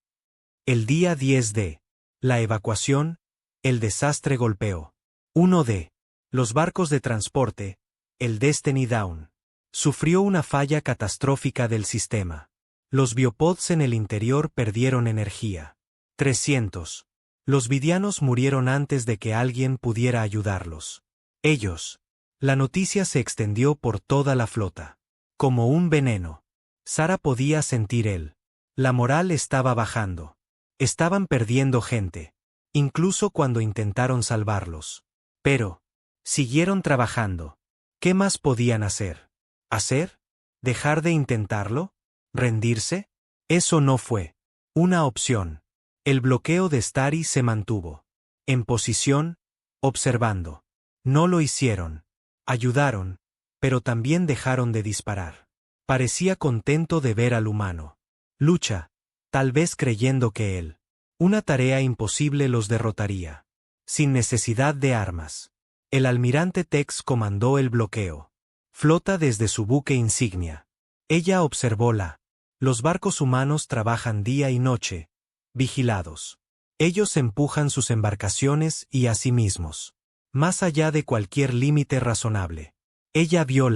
El día 10 de la evacuación, el desastre golpeó. Uno de los barcos de transporte, el Destiny Down, sufrió una falla catastrófica del sistema. Los biopods en el interior perdieron energía. 300. Los vidianos murieron antes de que alguien pudiera ayudarlos. Ellos. La noticia se extendió por toda la flota. como un veneno. Sara podía sentir él. La moral estaba bajando. Estaban perdiendo gente. Incluso cuando intentaron salvarlos. Pero, siguieron trabajando. ¿Qué más podían hacer? ¿Hacer? ¿Dejar de intentarlo? ¿Rendirse? Eso no fue una opción. El bloqueo de Starry se mantuvo. En posición, observando. No lo hicieron. Ayudaron, pero también dejaron de disparar. Parecía contento de ver al humano. Lucha, tal vez creyendo que él. Una tarea imposible los derrotaría. Sin necesidad de armas. El almirante Tex comandó el bloqueo. Flota desde su buque insignia. Ella observó los barcos humanos trabajan día y noche, vigilados. Ellos empujan sus embarcaciones y a sí mismos. Más allá de cualquier límite razonable. Ella vio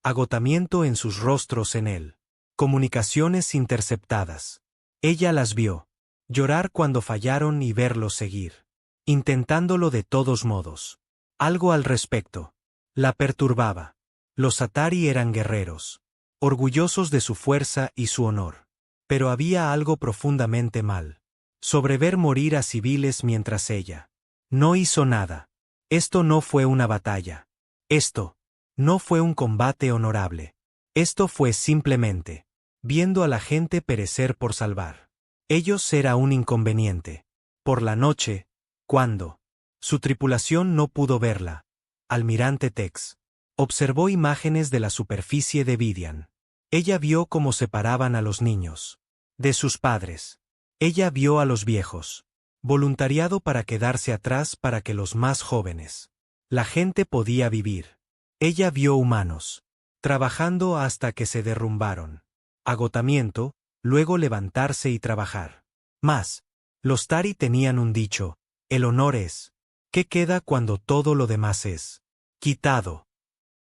agotamiento en sus rostros en él. Comunicaciones interceptadas. Ella las vio. Llorar cuando fallaron y verlos seguir. Intentándolo de todos modos. Algo al respecto. La perturbaba. Los Atari eran guerreros. Orgullosos de su fuerza y su honor. Pero había algo profundamente mal. Sobre ver morir a civiles mientras ella no hizo nada. Esto no fue una batalla. Esto no fue un combate honorable. Esto fue simplemente viendo a la gente perecer por salvar. Ellos era un inconveniente. Por la noche, cuando su tripulación no pudo verla, almirante Tex observó imágenes de la superficie de Vidian. Ella vio cómo separaban a los niños de sus padres. Ella vio a los viejos. Voluntariado para quedarse atrás para que los más jóvenes. La gente podía vivir. Ella vio humanos. Trabajando hasta que se derrumbaron. Agotamiento, luego levantarse y trabajar. Más. Los Tari tenían un dicho. El honor es. ¿Qué queda cuando todo lo demás es quitado?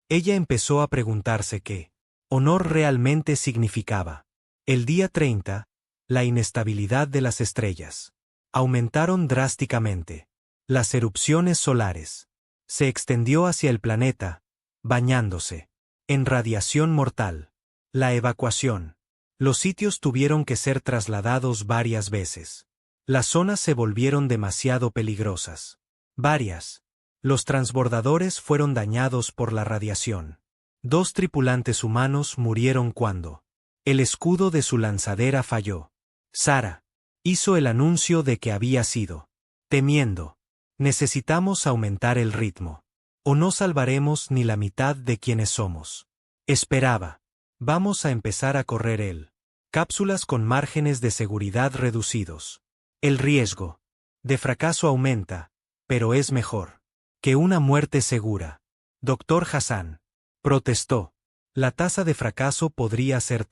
Ella empezó a preguntarse qué honor realmente significaba. El día 30, la inestabilidad de las estrellas. Aumentaron drásticamente. Las erupciones solares. Se extendió hacia el planeta, bañándose en radiación mortal. La evacuación. Los sitios tuvieron que ser trasladados varias veces. Las zonas se volvieron demasiado peligrosas. Varias. Los transbordadores fueron dañados por la radiación. 2 tripulantes humanos murieron cuando el escudo de su lanzadera falló. Sara hizo el anuncio de que había sido temiendo. Necesitamos aumentar el ritmo. O no salvaremos ni la mitad de quienes somos. Esperaba. Vamos a empezar a correr cápsulas con márgenes de seguridad reducidos. El riesgo de fracaso aumenta, pero es mejor que una muerte segura. Dr. Hassan protestó. La tasa de fracaso podría ser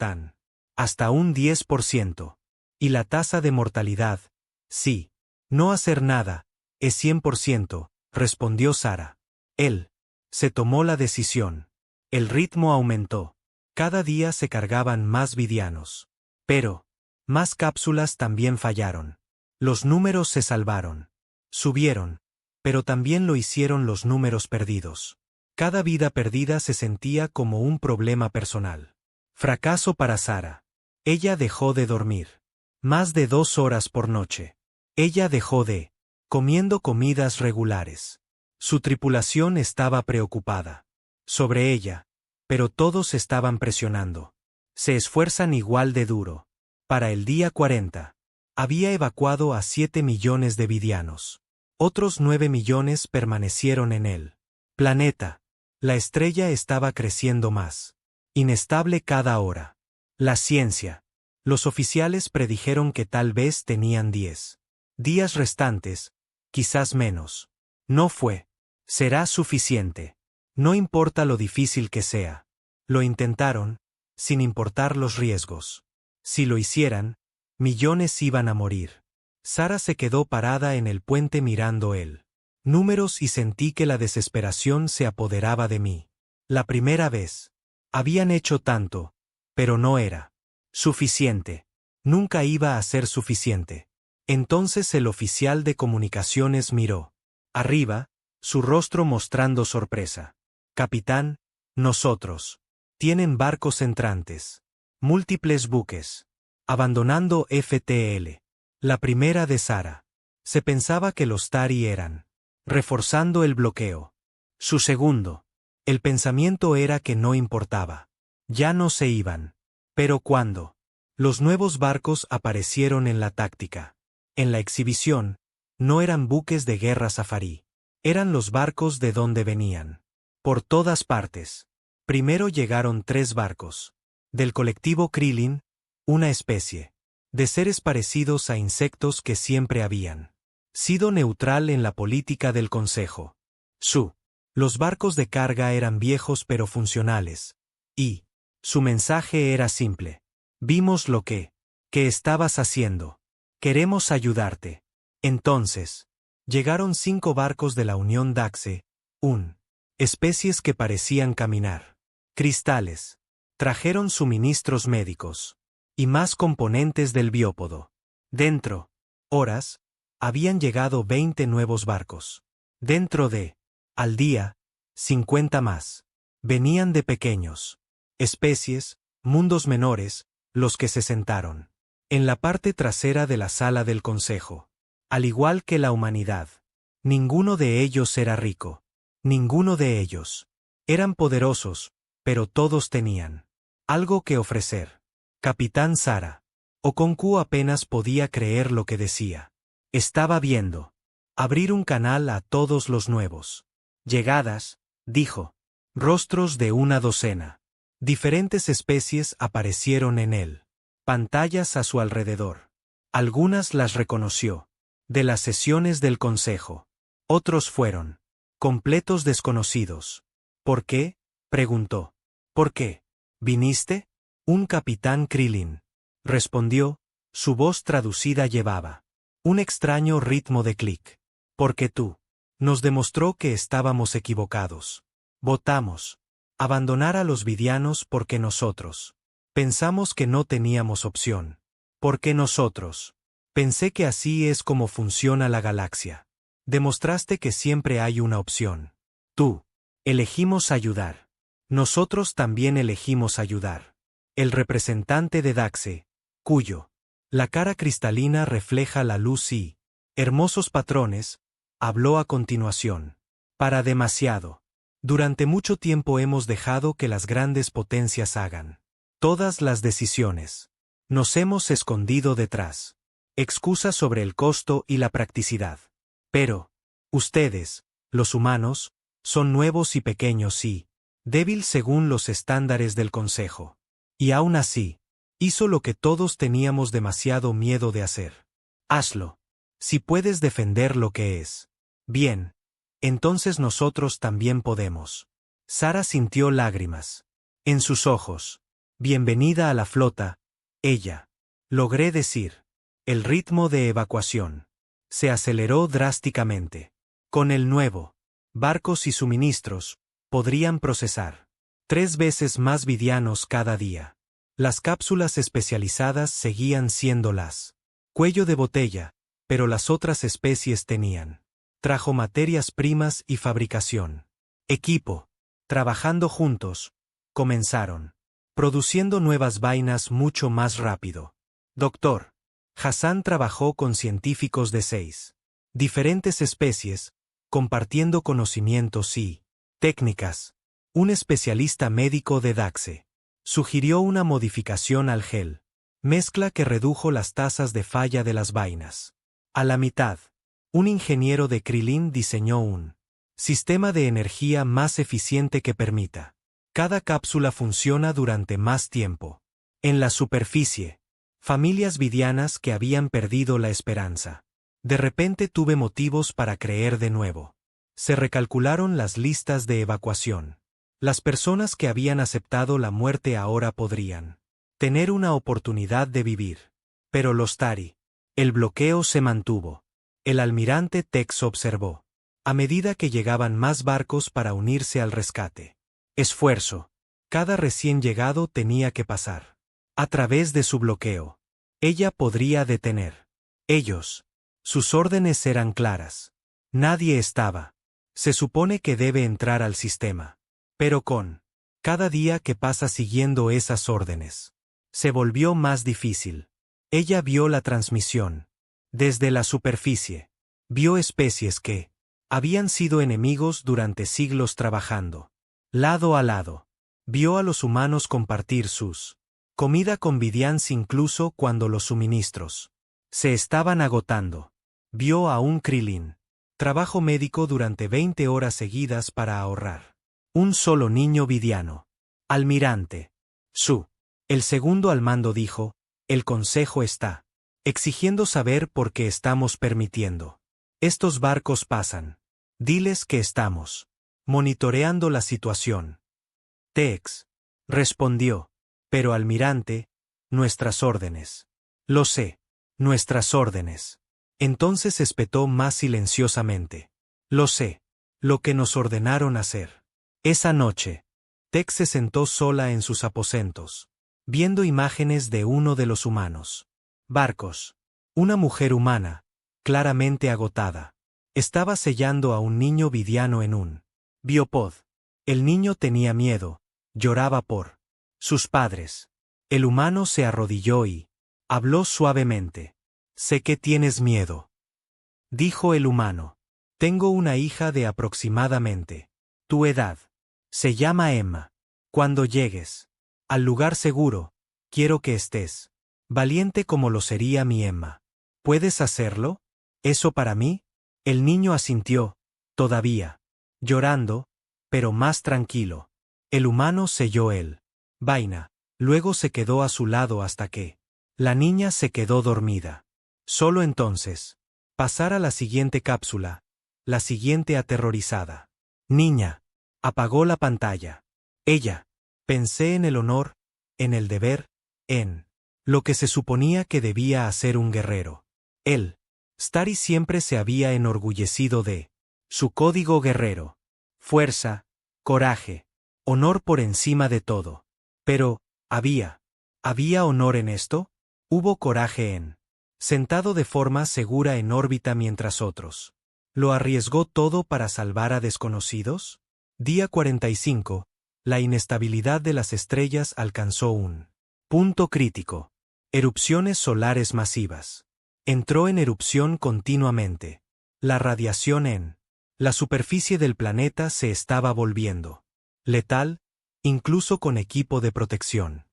hasta un 10%. Y la tasa de mortalidad, sí. No hacer nada, es 100%, respondió Sara. Él se tomó la decisión. El ritmo aumentó. Cada día se cargaban más vidianos. Pero más cápsulas también fallaron. Los números se salvaron. Subieron. Pero también lo hicieron los números perdidos. Cada vida perdida se sentía como un problema personal. Fracaso para Sara. Ella dejó de dormir. Más de 2 horas por noche. Ella dejó de comiendo comidas regulares. Su tripulación estaba preocupada sobre ella, pero todos estaban presionando. Se esfuerzan igual de duro. Para el día 40, había evacuado a 7 millones de vidianos. Otros 9 millones permanecieron en el planeta. La estrella estaba creciendo más inestable cada hora. La ciencia. Los oficiales predijeron que tal vez tenían 10 días restantes, quizás menos. No fue. Será suficiente. No importa lo difícil que sea. Lo intentaron, sin importar los riesgos. Si lo hicieran, millones iban a morir. Sara se quedó parada en el puente mirando números y sentí que la desesperación se apoderaba de mí. La primera vez. Habían hecho tanto, pero no era suficiente. Nunca iba a ser suficiente. Entonces el oficial de comunicaciones miró arriba, su rostro mostrando sorpresa. Capitán, nosotros Tienen barcos entrantes. Múltiples buques. Abandonando FTL. La primera de Sara. Se pensaba que los Tari eran. Reforzando el bloqueo. Su segundo. El pensamiento era que no importaba. Ya no se iban. Pero ¿cuándo? Los nuevos barcos aparecieron en la táctica. En la exhibición, no eran buques de guerra safarí. Eran los barcos de donde venían. Por todas partes. Primero llegaron 3 barcos. Del colectivo Krillin, una especie de seres parecidos a insectos que siempre habían sido neutral en la política del Consejo. Los barcos de carga eran viejos pero funcionales. Y su mensaje era simple. Vimos lo que estabas haciendo. Queremos ayudarte. Entonces, llegaron 5 barcos de la Unión Daxe, especies que parecían caminar. Cristales. Trajeron suministros médicos. Y más componentes del biópodo. Dentro horas, habían llegado 20 nuevos barcos. Dentro de, al día, 50 más. Venían de pequeños especies, mundos menores, los que se sentaron en la parte trasera de la sala del consejo. Al igual que la humanidad. Ninguno de ellos era rico. Ninguno de ellos. Eran poderosos, pero todos tenían algo que ofrecer. Capitán Sara. Okonkwo apenas podía creer lo que decía. Estaba viendo abrir un canal a todos los nuevos llegadas, dijo. Rostros de una docena. Diferentes especies aparecieron en él. Pantallas a su alrededor. Algunas las reconoció. De las sesiones del consejo. Otros fueron completos desconocidos. ¿Por qué? Preguntó. ¿Por qué? ¿Viniste? Un capitán Krillin. Respondió, su voz traducida llevaba un extraño ritmo de clic. Porque tú nos demostró que estábamos equivocados. Votamos abandonar a los vidianos porque nosotros pensamos que no teníamos opción. Porque nosotros pensé que así es como funciona la galaxia. Demostraste que siempre hay una opción. Tú elegimos ayudar. Nosotros también elegimos ayudar. El representante de Daxe, cuyo la cara cristalina refleja la luz y hermosos patrones, habló a continuación. Para demasiado. Durante mucho tiempo hemos dejado que las grandes potencias hagan todas las decisiones. Nos hemos escondido detrás excusas sobre el costo y la practicidad. Pero ustedes, los humanos, son nuevos y pequeños y débil según los estándares del Consejo. Y aún así, hizo lo que todos teníamos demasiado miedo de hacer. Hazlo. Si puedes defender lo que es bien, entonces nosotros también podemos. Sara sintió lágrimas en sus ojos. Bienvenida a la flota, ella. Logré decir. El ritmo de evacuación se aceleró drásticamente. Con el nuevo barcos y suministros, podrían procesar 3 veces más vidianos cada día. Las cápsulas especializadas seguían siendo las cuello de botella, pero las otras especies tenían. Trajo materias primas y fabricación. Equipo. Trabajando juntos, comenzaron. Produciendo nuevas vainas mucho más rápido. Doctor. Hassan trabajó con científicos de 6 diferentes especies, compartiendo conocimientos y técnicas. Un especialista médico de Daxe sugirió una modificación al gel, mezcla que redujo las tasas de falla de las vainas a la mitad. Un ingeniero de Krillin diseñó un sistema de energía más eficiente que permita cada cápsula funciona durante más tiempo. En la superficie, familias vidianas que habían perdido la esperanza. De repente tuve motivos para creer de nuevo. Se recalcularon las listas de evacuación. Las personas que habían aceptado la muerte ahora podrían tener una oportunidad de vivir. Pero los Tari. El bloqueo se mantuvo. El almirante Tex observó. A medida que llegaban más barcos para unirse al rescate. Esfuerzo. Cada recién llegado tenía que pasar a través de su bloqueo. Ella podría detener. Ellos. Sus órdenes eran claras. Nadie estaba. Se supone que debe entrar al sistema. Pero con Cada día que pasa siguiendo esas órdenes se volvió más difícil. Ella vio la transmisión. Desde la superficie, vio especies que habían sido enemigos durante siglos trabajando lado a lado. Vio a los humanos compartir sus comida con Vidians incluso cuando los suministros se estaban agotando. Vio a un Krillin. Trabajo médico durante 20 horas seguidas para ahorrar. Un solo niño vidiano. Almirante. El segundo al mando dijo, el consejo está exigiendo saber por qué estamos permitiendo. Estos barcos pasan. Diles que estamos monitoreando la situación. Tex respondió. Pero almirante, nuestras órdenes. Lo sé. Nuestras órdenes. Entonces espetó más silenciosamente. Lo sé. Lo que nos ordenaron hacer. Esa noche, Tex se sentó sola en sus aposentos, viendo imágenes de uno de los humanos. Barcos. Una mujer humana, claramente agotada, estaba sellando a un niño vidiano en un biopod. El niño tenía miedo, lloraba por sus padres. El humano se arrodilló y habló suavemente. Sé que tienes miedo, dijo el humano. Tengo una hija de aproximadamente tu edad. Se llama Emma. Cuando llegues al lugar seguro, quiero que estés valiente como lo sería mi Emma. ¿Puedes hacerlo? ¿Eso para mí? El niño asintió, todavía llorando, pero más tranquilo. El humano selló el vaina, luego se quedó a su lado hasta que la niña se quedó dormida. Solo entonces, pasar a la siguiente cápsula, la siguiente aterrorizada. Niña. Apagó la pantalla. Ella. Pensé en el honor, en el deber, en lo que se suponía que debía hacer un guerrero. Él. Starry siempre se había enorgullecido de su código guerrero. Fuerza, coraje, honor por encima de todo. Pero, ¿había honor en esto? ¿Hubo coraje en sentado de forma segura en órbita mientras otros lo arriesgó todo para salvar a desconocidos? Día 45. La inestabilidad de las estrellas alcanzó un punto crítico. Erupciones solares masivas. Entró en erupción continuamente. La radiación en la superficie del planeta se estaba volviendo letal, incluso con equipo de protección.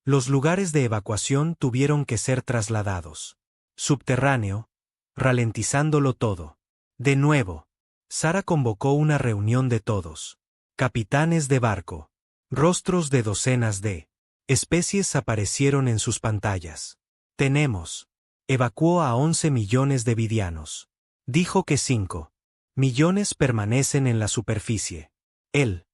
Los lugares de evacuación tuvieron que ser trasladados subterráneo, ralentizándolo todo. De nuevo, Sara convocó una reunión de todos. Capitanes de barco. Rostros de docenas de especies aparecieron en sus pantallas. Evacuó a 11 millones de vidianos. Dijo que 5 millones permanecen en la superficie. El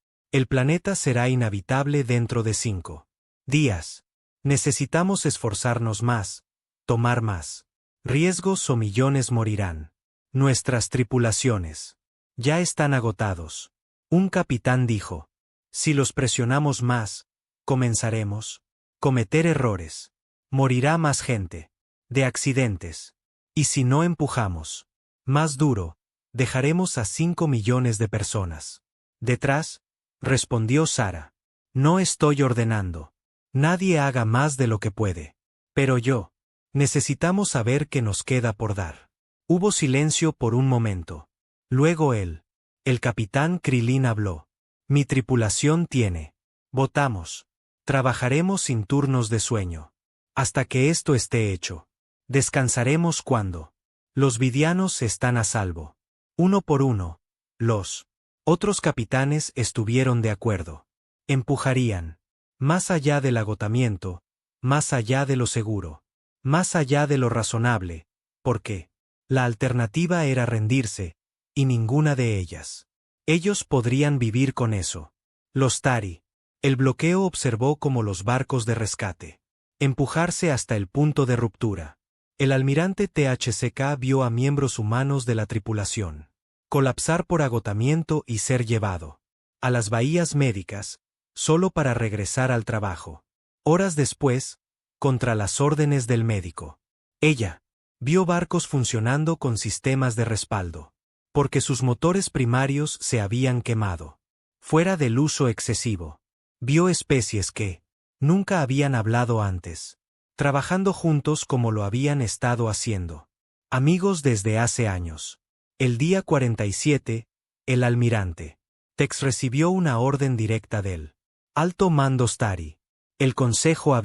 planeta será inhabitable dentro de 5 días. Necesitamos esforzarnos más, tomar más riesgos o millones morirán. Nuestras tripulaciones ya están agotados. Un capitán dijo. Si los presionamos más, comenzaremos cometer errores. Morirá más gente de accidentes. Y si no empujamos más duro, dejaremos a 5 millones de personas detrás, respondió Sara. No estoy ordenando. Nadie haga más de lo que puede. Pero yo. Necesitamos saber qué nos queda por dar. Hubo silencio por un momento. Luego el capitán Krillin habló. Mi tripulación tiene. Votamos. Trabajaremos sin turnos de sueño. Hasta que esto esté hecho. Descansaremos cuando los vidianos están a salvo. Uno por uno, los otros capitanes estuvieron de acuerdo. Empujarían. Más allá del agotamiento, más allá de lo seguro, más allá de lo razonable, porque la alternativa era rendirse, y ninguna de ellas. Ellos podrían vivir con eso. Los Tari. El bloqueo observó como los barcos de rescate empujarse hasta el punto de ruptura. El almirante THCK vio a miembros humanos de la tripulación colapsar por agotamiento y ser llevado a las bahías médicas, solo para regresar al trabajo. Horas después, contra las órdenes del médico. Ella vio barcos funcionando con sistemas de respaldo, porque sus motores primarios se habían quemado. fuera del uso excesivo. Vio especies que nunca habían hablado antes, trabajando juntos como lo habían estado haciendo. Amigos desde hace años. El día 47, el almirante Tex recibió una orden directa del alto mando Starry. El consejo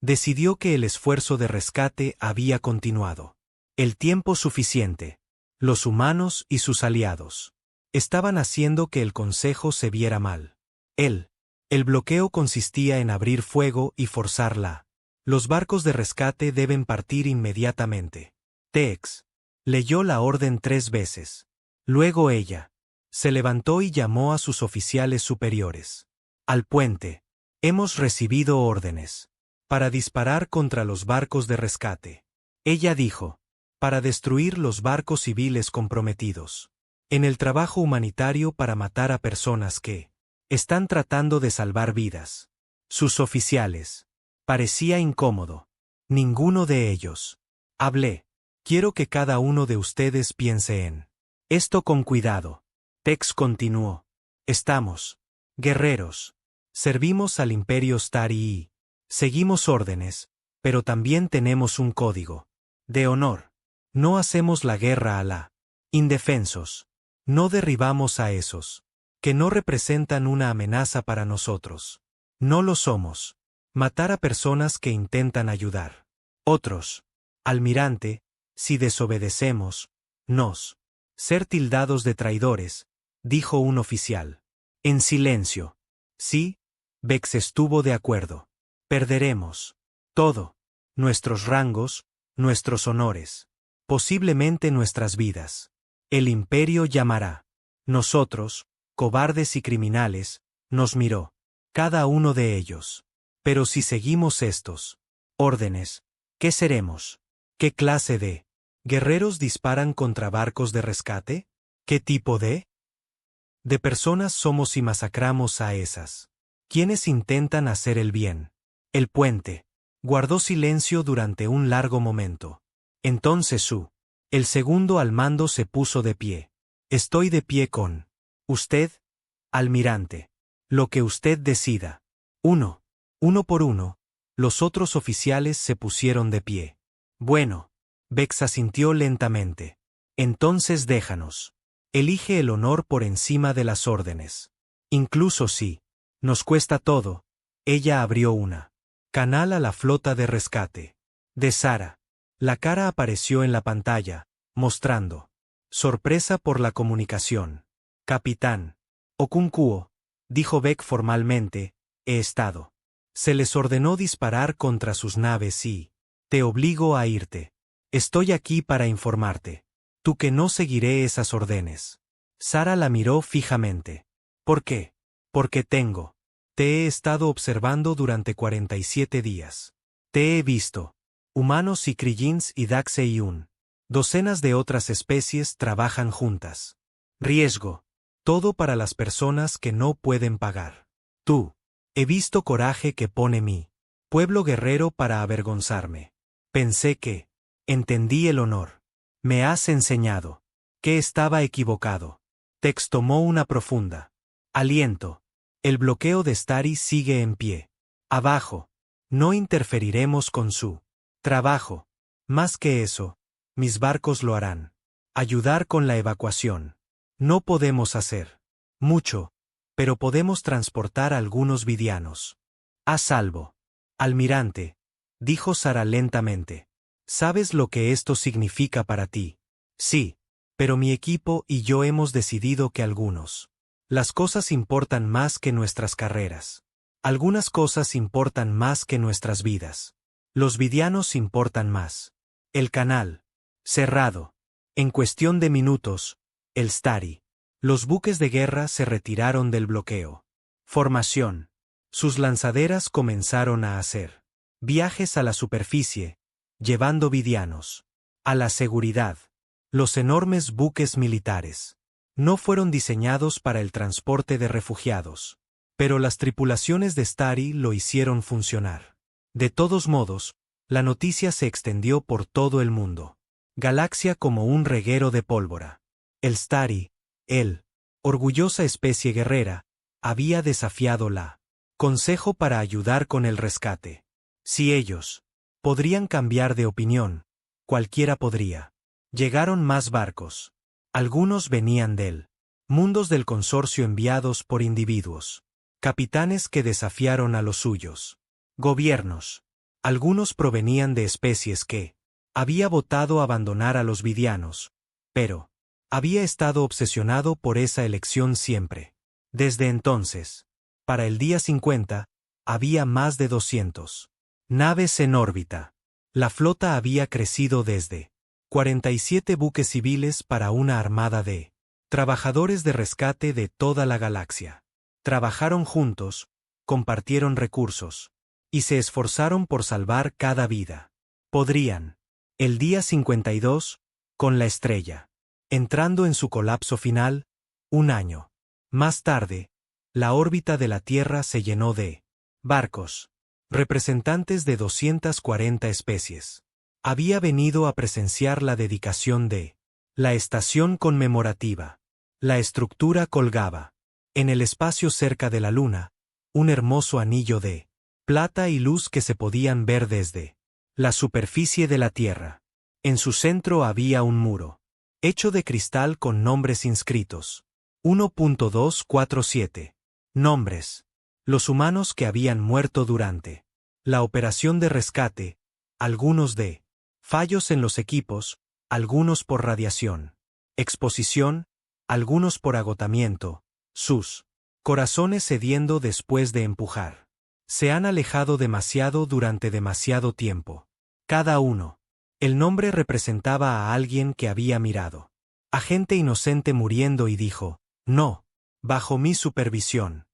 decidió que el esfuerzo de rescate había continuado. El tiempo suficiente. Los humanos y sus aliados estaban haciendo que el consejo se viera mal. El bloqueo consistía en abrir fuego y forzarla. Los barcos de rescate deben partir inmediatamente. Tex leyó la orden 3 veces. Luego ella se levantó y llamó a sus oficiales superiores. Al puente. Hemos recibido órdenes para disparar contra los barcos de rescate. Ella dijo, para destruir los barcos civiles comprometidos en el trabajo humanitario para matar a personas que están tratando de salvar vidas. Sus oficiales. Parecía incómodo. Ninguno de ellos. Hablé. Quiero que cada uno de ustedes piense en esto con cuidado. Tex continuó. Estamos guerreros. Servimos al Imperio Starry y seguimos órdenes, pero también tenemos un código de honor. No hacemos la guerra a la indefensos. No derribamos a esos que no representan una amenaza para nosotros. No lo somos. Matar a personas que intentan ayudar. Otros. Almirante, si desobedecemos, nos ser tildados de traidores, dijo un oficial. En silencio. Sí, Vex estuvo de acuerdo. Perderemos todo. Nuestros rangos, nuestros honores. Posiblemente nuestras vidas. El imperio llamará. Nosotros, cobardes y criminales, nos miró. Cada uno de ellos. Pero si seguimos estos órdenes, ¿qué seremos? ¿Qué clase de guerreros disparan contra barcos de rescate? ¿Qué tipo de personas somos si masacramos a esas? ¿Quiénes intentan hacer el bien? El puente guardó silencio durante un largo momento. Entonces el segundo al mando se puso de pie. Estoy de pie con usted, almirante. Lo que usted decida. Uno por uno, los otros oficiales se pusieron de pie. Bueno, Vex asintió lentamente. Entonces déjanos. Elige el honor por encima de las órdenes. Incluso si nos cuesta todo. Ella abrió una canal a la flota de rescate de Sara. La cara apareció en la pantalla, mostrando sorpresa por la comunicación. Capitán Okunkuo, dijo Beck formalmente, he estado. Se les ordenó disparar contra sus naves y te obligo a irte. Estoy aquí para informarte. Tú que no seguiré esas órdenes. Sara la miró fijamente. ¿Por qué? Porque te he estado observando durante 47 días. Te he visto. Humanos y Krillins y Daxeiyun. Docenas de otras especies trabajan juntas. Riesgo. Todo para las personas que no pueden pagar. Tú. He visto coraje que pone mi pueblo guerrero para avergonzarme. Pensé que entendí el honor. Me has enseñado que estaba equivocado. Tex tomó una profunda aliento. El bloqueo de Starry sigue en pie. Abajo. No interferiremos con su trabajo. Más que eso, mis barcos lo harán. Ayudar con la evacuación. No podemos hacer mucho, pero podemos transportar algunos vidianos a salvo. Almirante, dijo Sara lentamente. ¿Sabes lo que esto significa para ti? Sí, pero mi equipo y yo hemos decidido que las cosas importan más que nuestras carreras. Algunas cosas importan más que nuestras vidas. Los vidianos importan más. El canal. Cerrado. En cuestión de minutos, el Starry. Los buques de guerra se retiraron del bloqueo. Formación. Sus lanzaderas comenzaron a hacer viajes a la superficie, llevando vidianos a la seguridad. Los enormes buques militares no fueron diseñados para el transporte de refugiados, pero las tripulaciones de Starry lo hicieron funcionar. De todos modos, la noticia se extendió por todo el mundo. Galaxia como un reguero de pólvora. El Starry, orgullosa especie guerrera, había desafiado la Consejo para ayudar con el rescate. Si ellos podrían cambiar de opinión, cualquiera podría. Llegaron más barcos. Algunos venían del mundos del consorcio enviados por individuos. Capitanes que desafiaron a los suyos. Gobiernos. Algunos provenían de especies que había votado abandonar a los vidianos, pero había estado obsesionado por esa elección siempre. Desde entonces, para el día 50, había más de 200 naves en órbita. La flota había crecido desde 47 buques civiles para una armada de trabajadores de rescate de toda la galaxia. Trabajaron juntos, compartieron recursos, y se esforzaron por salvar cada vida. Podrían. El día 52, con la estrella entrando en su colapso final, un año más tarde, la órbita de la Tierra se llenó de barcos, representantes de 240 especies. Había venido a presenciar la dedicación de la estación conmemorativa. La estructura colgaba, en el espacio cerca de la Luna, un hermoso anillo de plata y luz que se podían ver desde la superficie de la Tierra. En su centro había un muro, hecho de cristal con nombres inscritos. 1.247. Nombres. Los humanos que habían muerto durante la operación de rescate, algunos de fallos en los equipos, algunos por radiación, exposición, algunos por agotamiento, sus corazones cediendo después de empujar. Se han alejado demasiado durante demasiado tiempo. Cada uno. El nombre representaba a alguien que había mirado a gente inocente muriendo y dijo, no, bajo mi supervisión.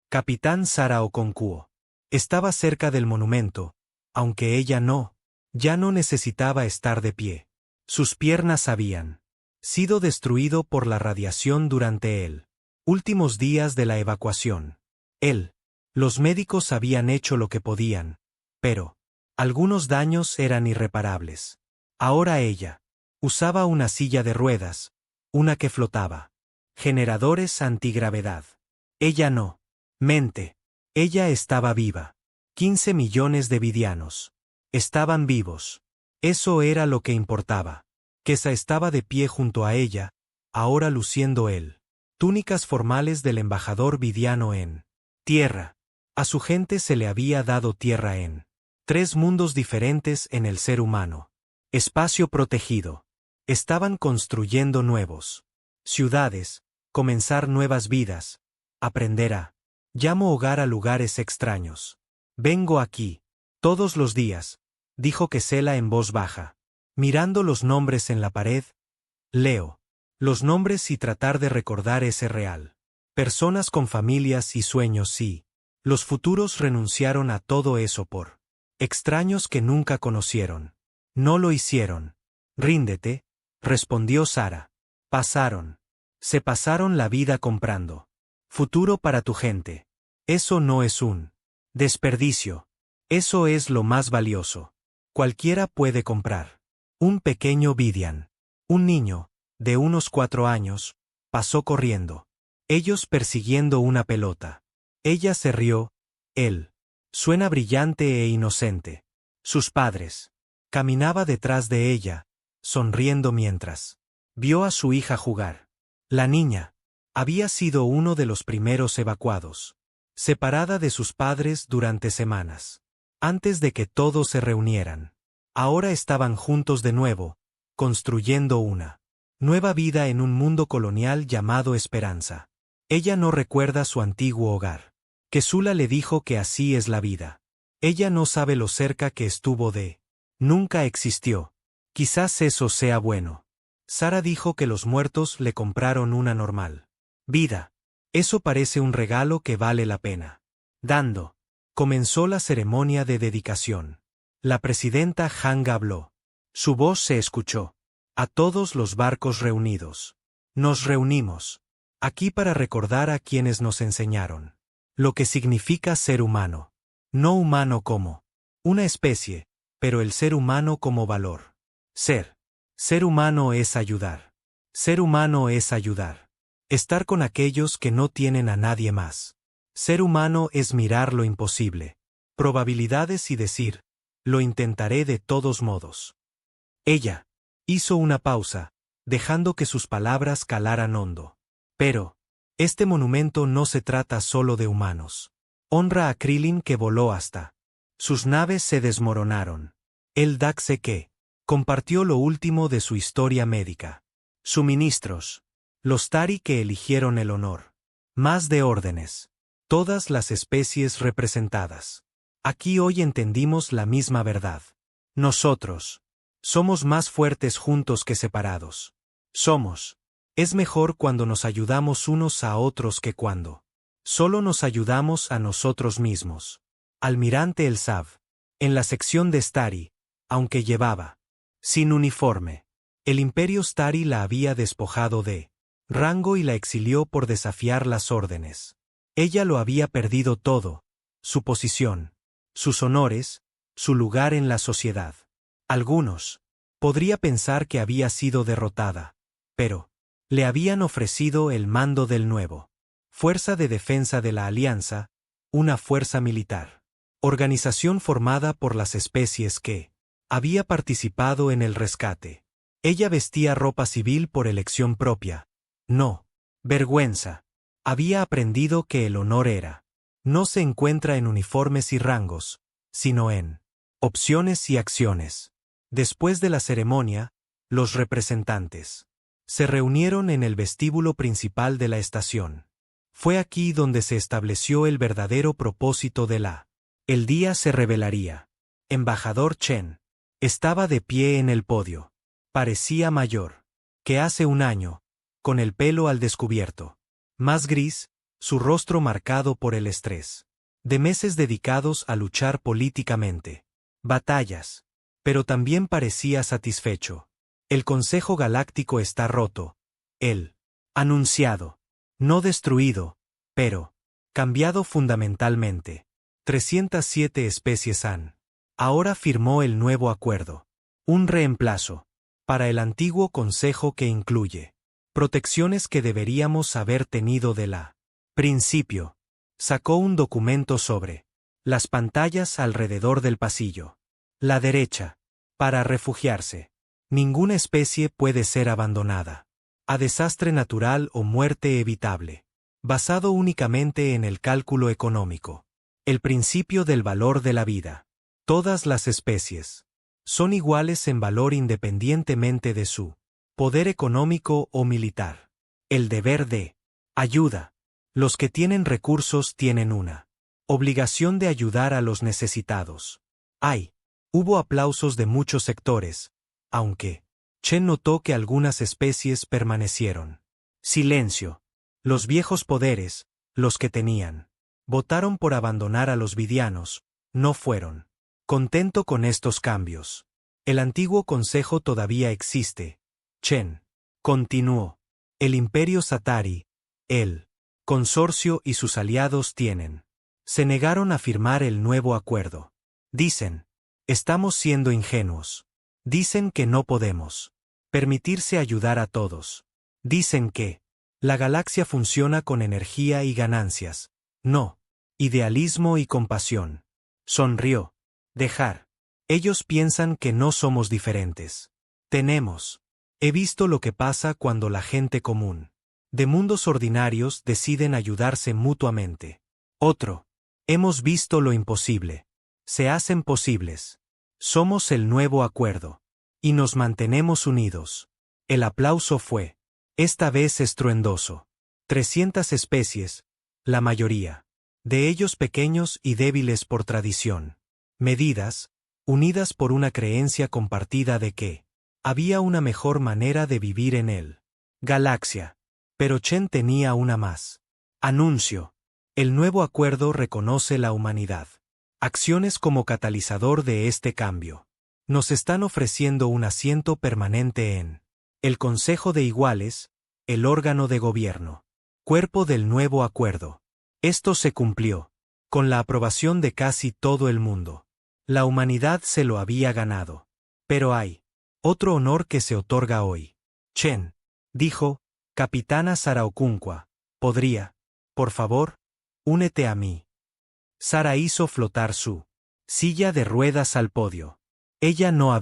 Capitán Sara Okonkwo. Estaba cerca del monumento, aunque ella ya no necesitaba estar de pie. Sus piernas habían sido destruido por la radiación durante el últimos días de la evacuación. Los médicos habían hecho lo que podían, pero algunos daños eran irreparables. Ahora ella usaba una silla de ruedas, una que flotaba. Generadores antigravedad. Ella no. Mente. Ella estaba viva. 15 millones de vidianos. Estaban vivos. Eso era lo que importaba. Kesa estaba de pie junto a ella, ahora luciendo túnicas formales del embajador vidiano en tierra. A su gente se le había dado tierra en 3 mundos diferentes en el ser humano. Espacio protegido. Estaban construyendo nuevos ciudades, comenzar nuevas vidas, aprender a llamo hogar a lugares extraños. Vengo aquí todos los días, dijo Kesela en voz baja. Mirando los nombres en la pared, leo los nombres y tratar de recordar ese real. Personas con familias y sueños sí. Los futuros renunciaron a todo eso por extraños que nunca conocieron. No lo hicieron. Ríndete, respondió Sara. Se pasaron la vida comprando futuro para tu gente. Eso no es un desperdicio. Eso es lo más valioso. Cualquiera puede comprar. Un pequeño Vidian. Un niño, de unos 4 años, pasó corriendo. Ellos persiguiendo una pelota. Ella se rió. Él. Suena brillante e inocente. Sus padres. Caminaba detrás de ella, sonriendo mientras vio a su hija jugar. La niña había sido uno de los primeros evacuados, separada de sus padres durante semanas, antes de que todos se reunieran. Ahora estaban juntos de nuevo, construyendo una nueva vida en un mundo colonial llamado Esperanza. Ella no recuerda su antiguo hogar. Kesula le dijo que así es la vida. Ella no sabe lo cerca que estuvo de. Nunca existió. Quizás eso sea bueno. Sara dijo que los muertos le compraron una normal vida. Eso parece un regalo que vale la pena. Dando. Comenzó la ceremonia de dedicación. La presidenta Hanga habló. Su voz se escuchó. A todos los barcos reunidos. Nos reunimos aquí para recordar a quienes nos enseñaron lo que significa ser humano. No humano como una especie, pero el ser humano como valor. Ser humano es ayudar. Ser humano es ayudar. Estar con aquellos que no tienen a nadie más. Ser humano es mirar lo imposible. Probabilidades y decir, lo intentaré de todos modos. Ella hizo una pausa, dejando que sus palabras calaran hondo. Pero, este monumento no se trata solo de humanos. Honra a Krillin que voló hasta. Sus naves se desmoronaron. El Daxeke compartió lo último de su historia médica. Suministros. Los Tari que eligieron el honor. Más de órdenes. Todas las especies representadas. Aquí hoy entendimos la misma verdad. Nosotros somos más fuertes juntos que separados. Es mejor cuando nos ayudamos unos a otros que cuando solo nos ayudamos a nosotros mismos. Almirante El Sav. En la sección de Stari, aunque llevaba sin uniforme, el Imperio Stari la había despojado de rango y la exilió por desafiar las órdenes. Ella lo había perdido todo, su posición, sus honores, su lugar en la sociedad. Algunos podría pensar que había sido derrotada, pero le habían ofrecido el mando del nuevo Fuerza de Defensa de la Alianza, una fuerza militar. Organización formada por las especies que había participado en el rescate. Ella vestía ropa civil por elección propia. No vergüenza. Había aprendido que el honor no se encuentra en uniformes y rangos, sino en opciones y acciones. Después de la ceremonia, los representantes se reunieron en el vestíbulo principal de la estación. Fue aquí donde se estableció el verdadero propósito de el día se revelaría. Embajador Chen estaba de pie en el podio. Parecía mayor que hace un año, con el pelo al descubierto. Más gris, su rostro marcado por el estrés de meses dedicados a luchar políticamente. Batallas. Pero también parecía satisfecho. El Consejo Galáctico está roto. Él. Anunciado. No destruido, pero cambiado fundamentalmente. 307 especies han. Ahora firmó el nuevo acuerdo. Un reemplazo para el antiguo Consejo que incluye protecciones que deberíamos haber tenido de principio. Sacó un documento sobre las pantallas alrededor del pasillo. La derecha. Para refugiarse. Ninguna especie puede ser abandonada a desastre natural o muerte evitable. Basado únicamente en el cálculo económico. El principio del valor de la vida. Todas las especies son iguales en valor independientemente de su poder económico o militar. El deber de ayuda. Los que tienen recursos tienen una obligación de ayudar a los necesitados. Hubo aplausos de muchos sectores, aunque Chen notó que algunas especies permanecieron. Silencio. Los viejos poderes, los que tenían, votaron por abandonar a los vidianos, no fueron. Contento con estos cambios. El antiguo consejo todavía existe. Chen continuó. El Imperio Satari, el consorcio y sus aliados se negaron a firmar el nuevo acuerdo. Dicen, estamos siendo ingenuos. Dicen que no podemos permitirse ayudar a todos. Dicen que la galaxia funciona con energía y ganancias, no idealismo y compasión. Sonrió. Ellos piensan que no somos diferentes. He visto lo que pasa cuando la gente común de mundos ordinarios deciden ayudarse mutuamente. Hemos visto lo imposible. Se hacen posibles. Somos el nuevo acuerdo. Y nos mantenemos unidos. El aplauso fue, esta vez estruendoso. 300 especies, la mayoría de ellos pequeños y débiles por tradición. Medidas, unidas por una creencia compartida de que había una mejor manera de vivir en él. Galaxia. Pero Chen tenía una más. Anuncio. El nuevo acuerdo reconoce la humanidad. Acciones como catalizador de este cambio. Nos están ofreciendo un asiento permanente en el Consejo de Iguales, el órgano de gobierno. Cuerpo del nuevo acuerdo. Esto se cumplió. Con la aprobación de casi todo el mundo. La humanidad se lo había ganado. Pero hay otro honor que se otorga hoy. Chen dijo, Capitana Sara Okonkwo, ¿podría, por favor, únete a mí? Sara hizo flotar su silla de ruedas al podio. Ella no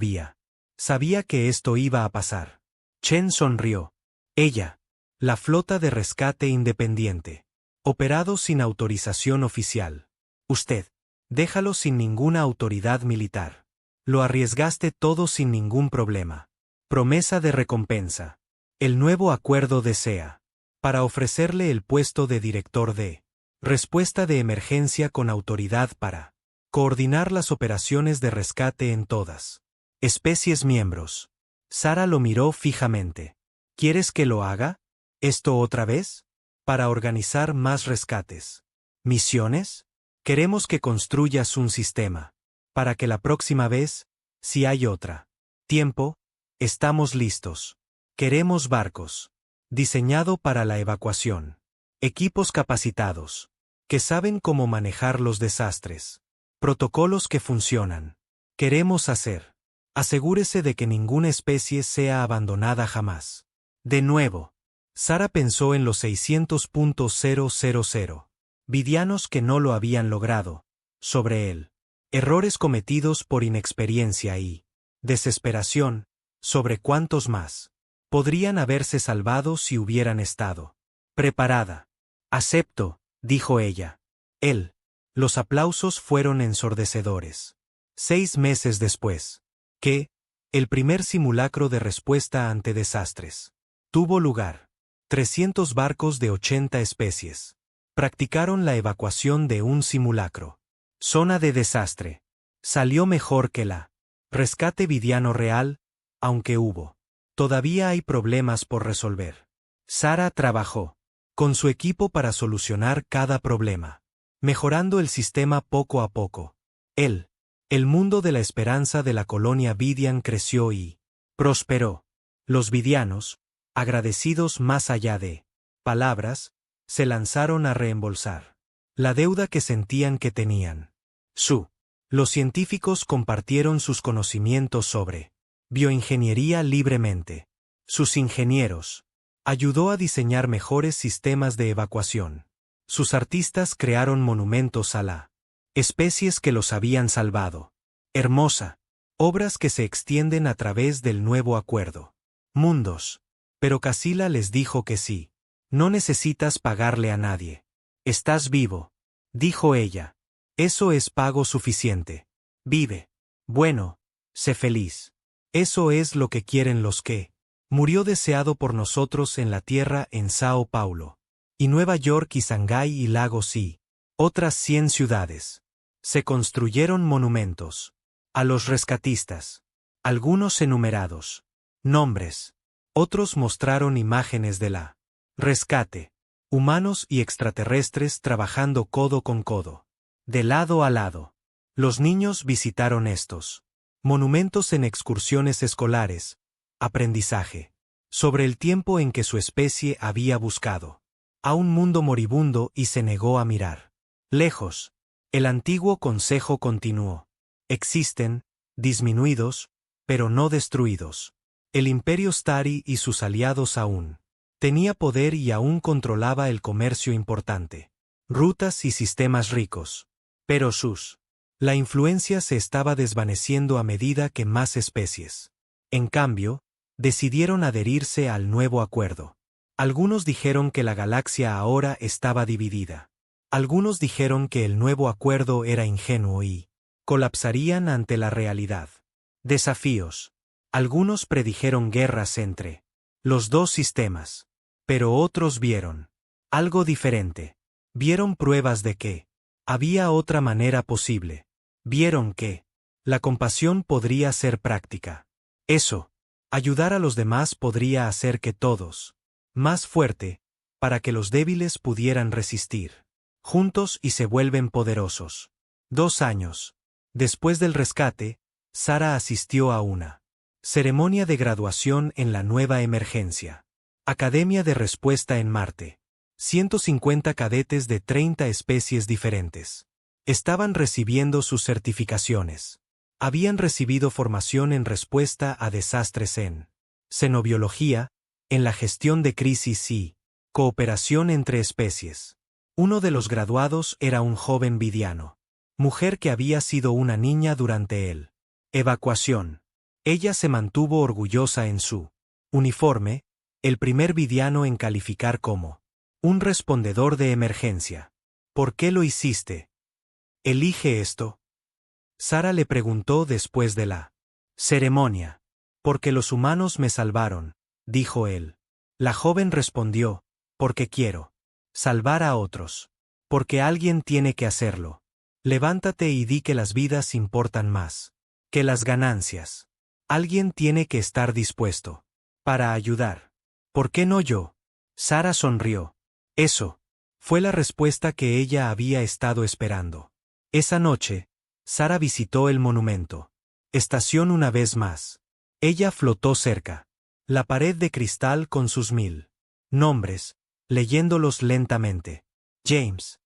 sabía que esto iba a pasar. Chen sonrió. Ella, la flota de rescate independiente. Operado sin autorización oficial. Usted, déjalo sin ninguna autoridad militar. Lo arriesgaste todo sin ningún problema. Promesa de recompensa. El nuevo acuerdo desea. Para ofrecerle el puesto de director de respuesta de emergencia con autoridad para coordinar las operaciones de rescate en todas especies miembros. Sara lo miró fijamente. ¿Quieres que lo haga? ¿Esto otra vez? Para organizar más rescates. ¿Misiones? Queremos que construyas un sistema. Para que la próxima vez, si hay otra tiempo, estamos listos. Queremos barcos. Diseñado para la evacuación. Equipos capacitados. Que saben cómo manejar los desastres. Protocolos que funcionan. Queremos hacer. Asegúrese de que ninguna especie sea abandonada jamás. De nuevo, Sara pensó en los 600.000 vidianos que no lo habían logrado. Sobre él. Errores cometidos por inexperiencia y desesperación. Sobre cuántos más podrían haberse salvado si hubieran estado preparada. Acepto, dijo ella. Los aplausos fueron ensordecedores. 6 meses después, el primer simulacro de respuesta ante desastres tuvo lugar. 300 barcos de 80 especies practicaron la evacuación de un simulacro. Zona de desastre. Salió mejor que la rescate vidiano real, aunque todavía hay problemas por resolver. Sara trabajó con su equipo para solucionar cada problema, mejorando el sistema poco a poco. El mundo de la esperanza de la colonia Vidian creció y prosperó. Los vidianos, agradecidos más allá de palabras, se lanzaron a reembolsar la deuda que sentían que tenían. Los científicos compartieron sus conocimientos sobre bioingeniería libremente. Sus ingenieros ayudó a diseñar mejores sistemas de evacuación. Sus artistas crearon monumentos a la especies que los habían salvado. Hermosa. Obras que se extienden a través del nuevo acuerdo. Mundos. Pero Casila les dijo que sí. No necesitas pagarle a nadie. Estás vivo, dijo ella. Eso es pago suficiente. Vive. Bueno, sé feliz. Eso es lo que quieren los que murió deseado por nosotros en la tierra en Sao Paulo. Y Nueva York y Shanghái y Lagos y otras 100 ciudades. Se construyeron monumentos a los rescatistas. Algunos enumerados. Nombres. Otros mostraron imágenes de la rescate. Humanos y extraterrestres trabajando codo con codo. De lado a lado. Los niños visitaron estos monumentos en excursiones escolares. Aprendizaje. Sobre el tiempo en que su especie había buscado a un mundo moribundo y se negó a mirar lejos. El antiguo consejo continuó. Existen, disminuidos, pero no destruidos. El imperio Stari y sus aliados aún tenía poder y aún controlaba el comercio importante, rutas y sistemas ricos. Pero la influencia se estaba desvaneciendo a medida que más especies, en cambio, decidieron adherirse al nuevo acuerdo. Algunos dijeron que la galaxia ahora estaba dividida. Algunos dijeron que el nuevo acuerdo era ingenuo y colapsarían ante la realidad. Desafíos. Algunos predijeron guerras entre los dos sistemas. Pero otros vieron algo diferente. Vieron pruebas de que había otra manera posible. Vieron que la compasión podría ser práctica. Eso, ayudar a los demás podría hacer que todos, más fuerte, para que los débiles pudieran resistir. Juntos y se vuelven poderosos. 2 años después del rescate, Sara asistió a una ceremonia de graduación en la nueva emergencia. Academia de Respuesta en Marte. 150 cadetes de 30 especies diferentes estaban recibiendo sus certificaciones. Habían recibido formación en respuesta a desastres en xenobiología, en la gestión de crisis y cooperación entre especies. Uno de los graduados era un joven vidiano. Mujer que había sido una niña durante el evacuación. Ella se mantuvo orgullosa en su uniforme, el primer vidiano en calificar como un respondedor de emergencia. ¿Por qué lo hiciste? ¿Elige esto? Sara le preguntó después de la ceremonia. Porque los humanos me salvaron, dijo él. La joven respondió, porque quiero salvar a otros. Porque alguien tiene que hacerlo. Levántate y di que las vidas importan más que las ganancias. Alguien tiene que estar dispuesto para ayudar. ¿Por qué no yo? Sara sonrió. Eso fue la respuesta que ella había estado esperando. Esa noche, Sara visitó el monumento. Estación una vez más. Ella flotó cerca. La pared de cristal con sus 1000 nombres, leyéndolos lentamente. James,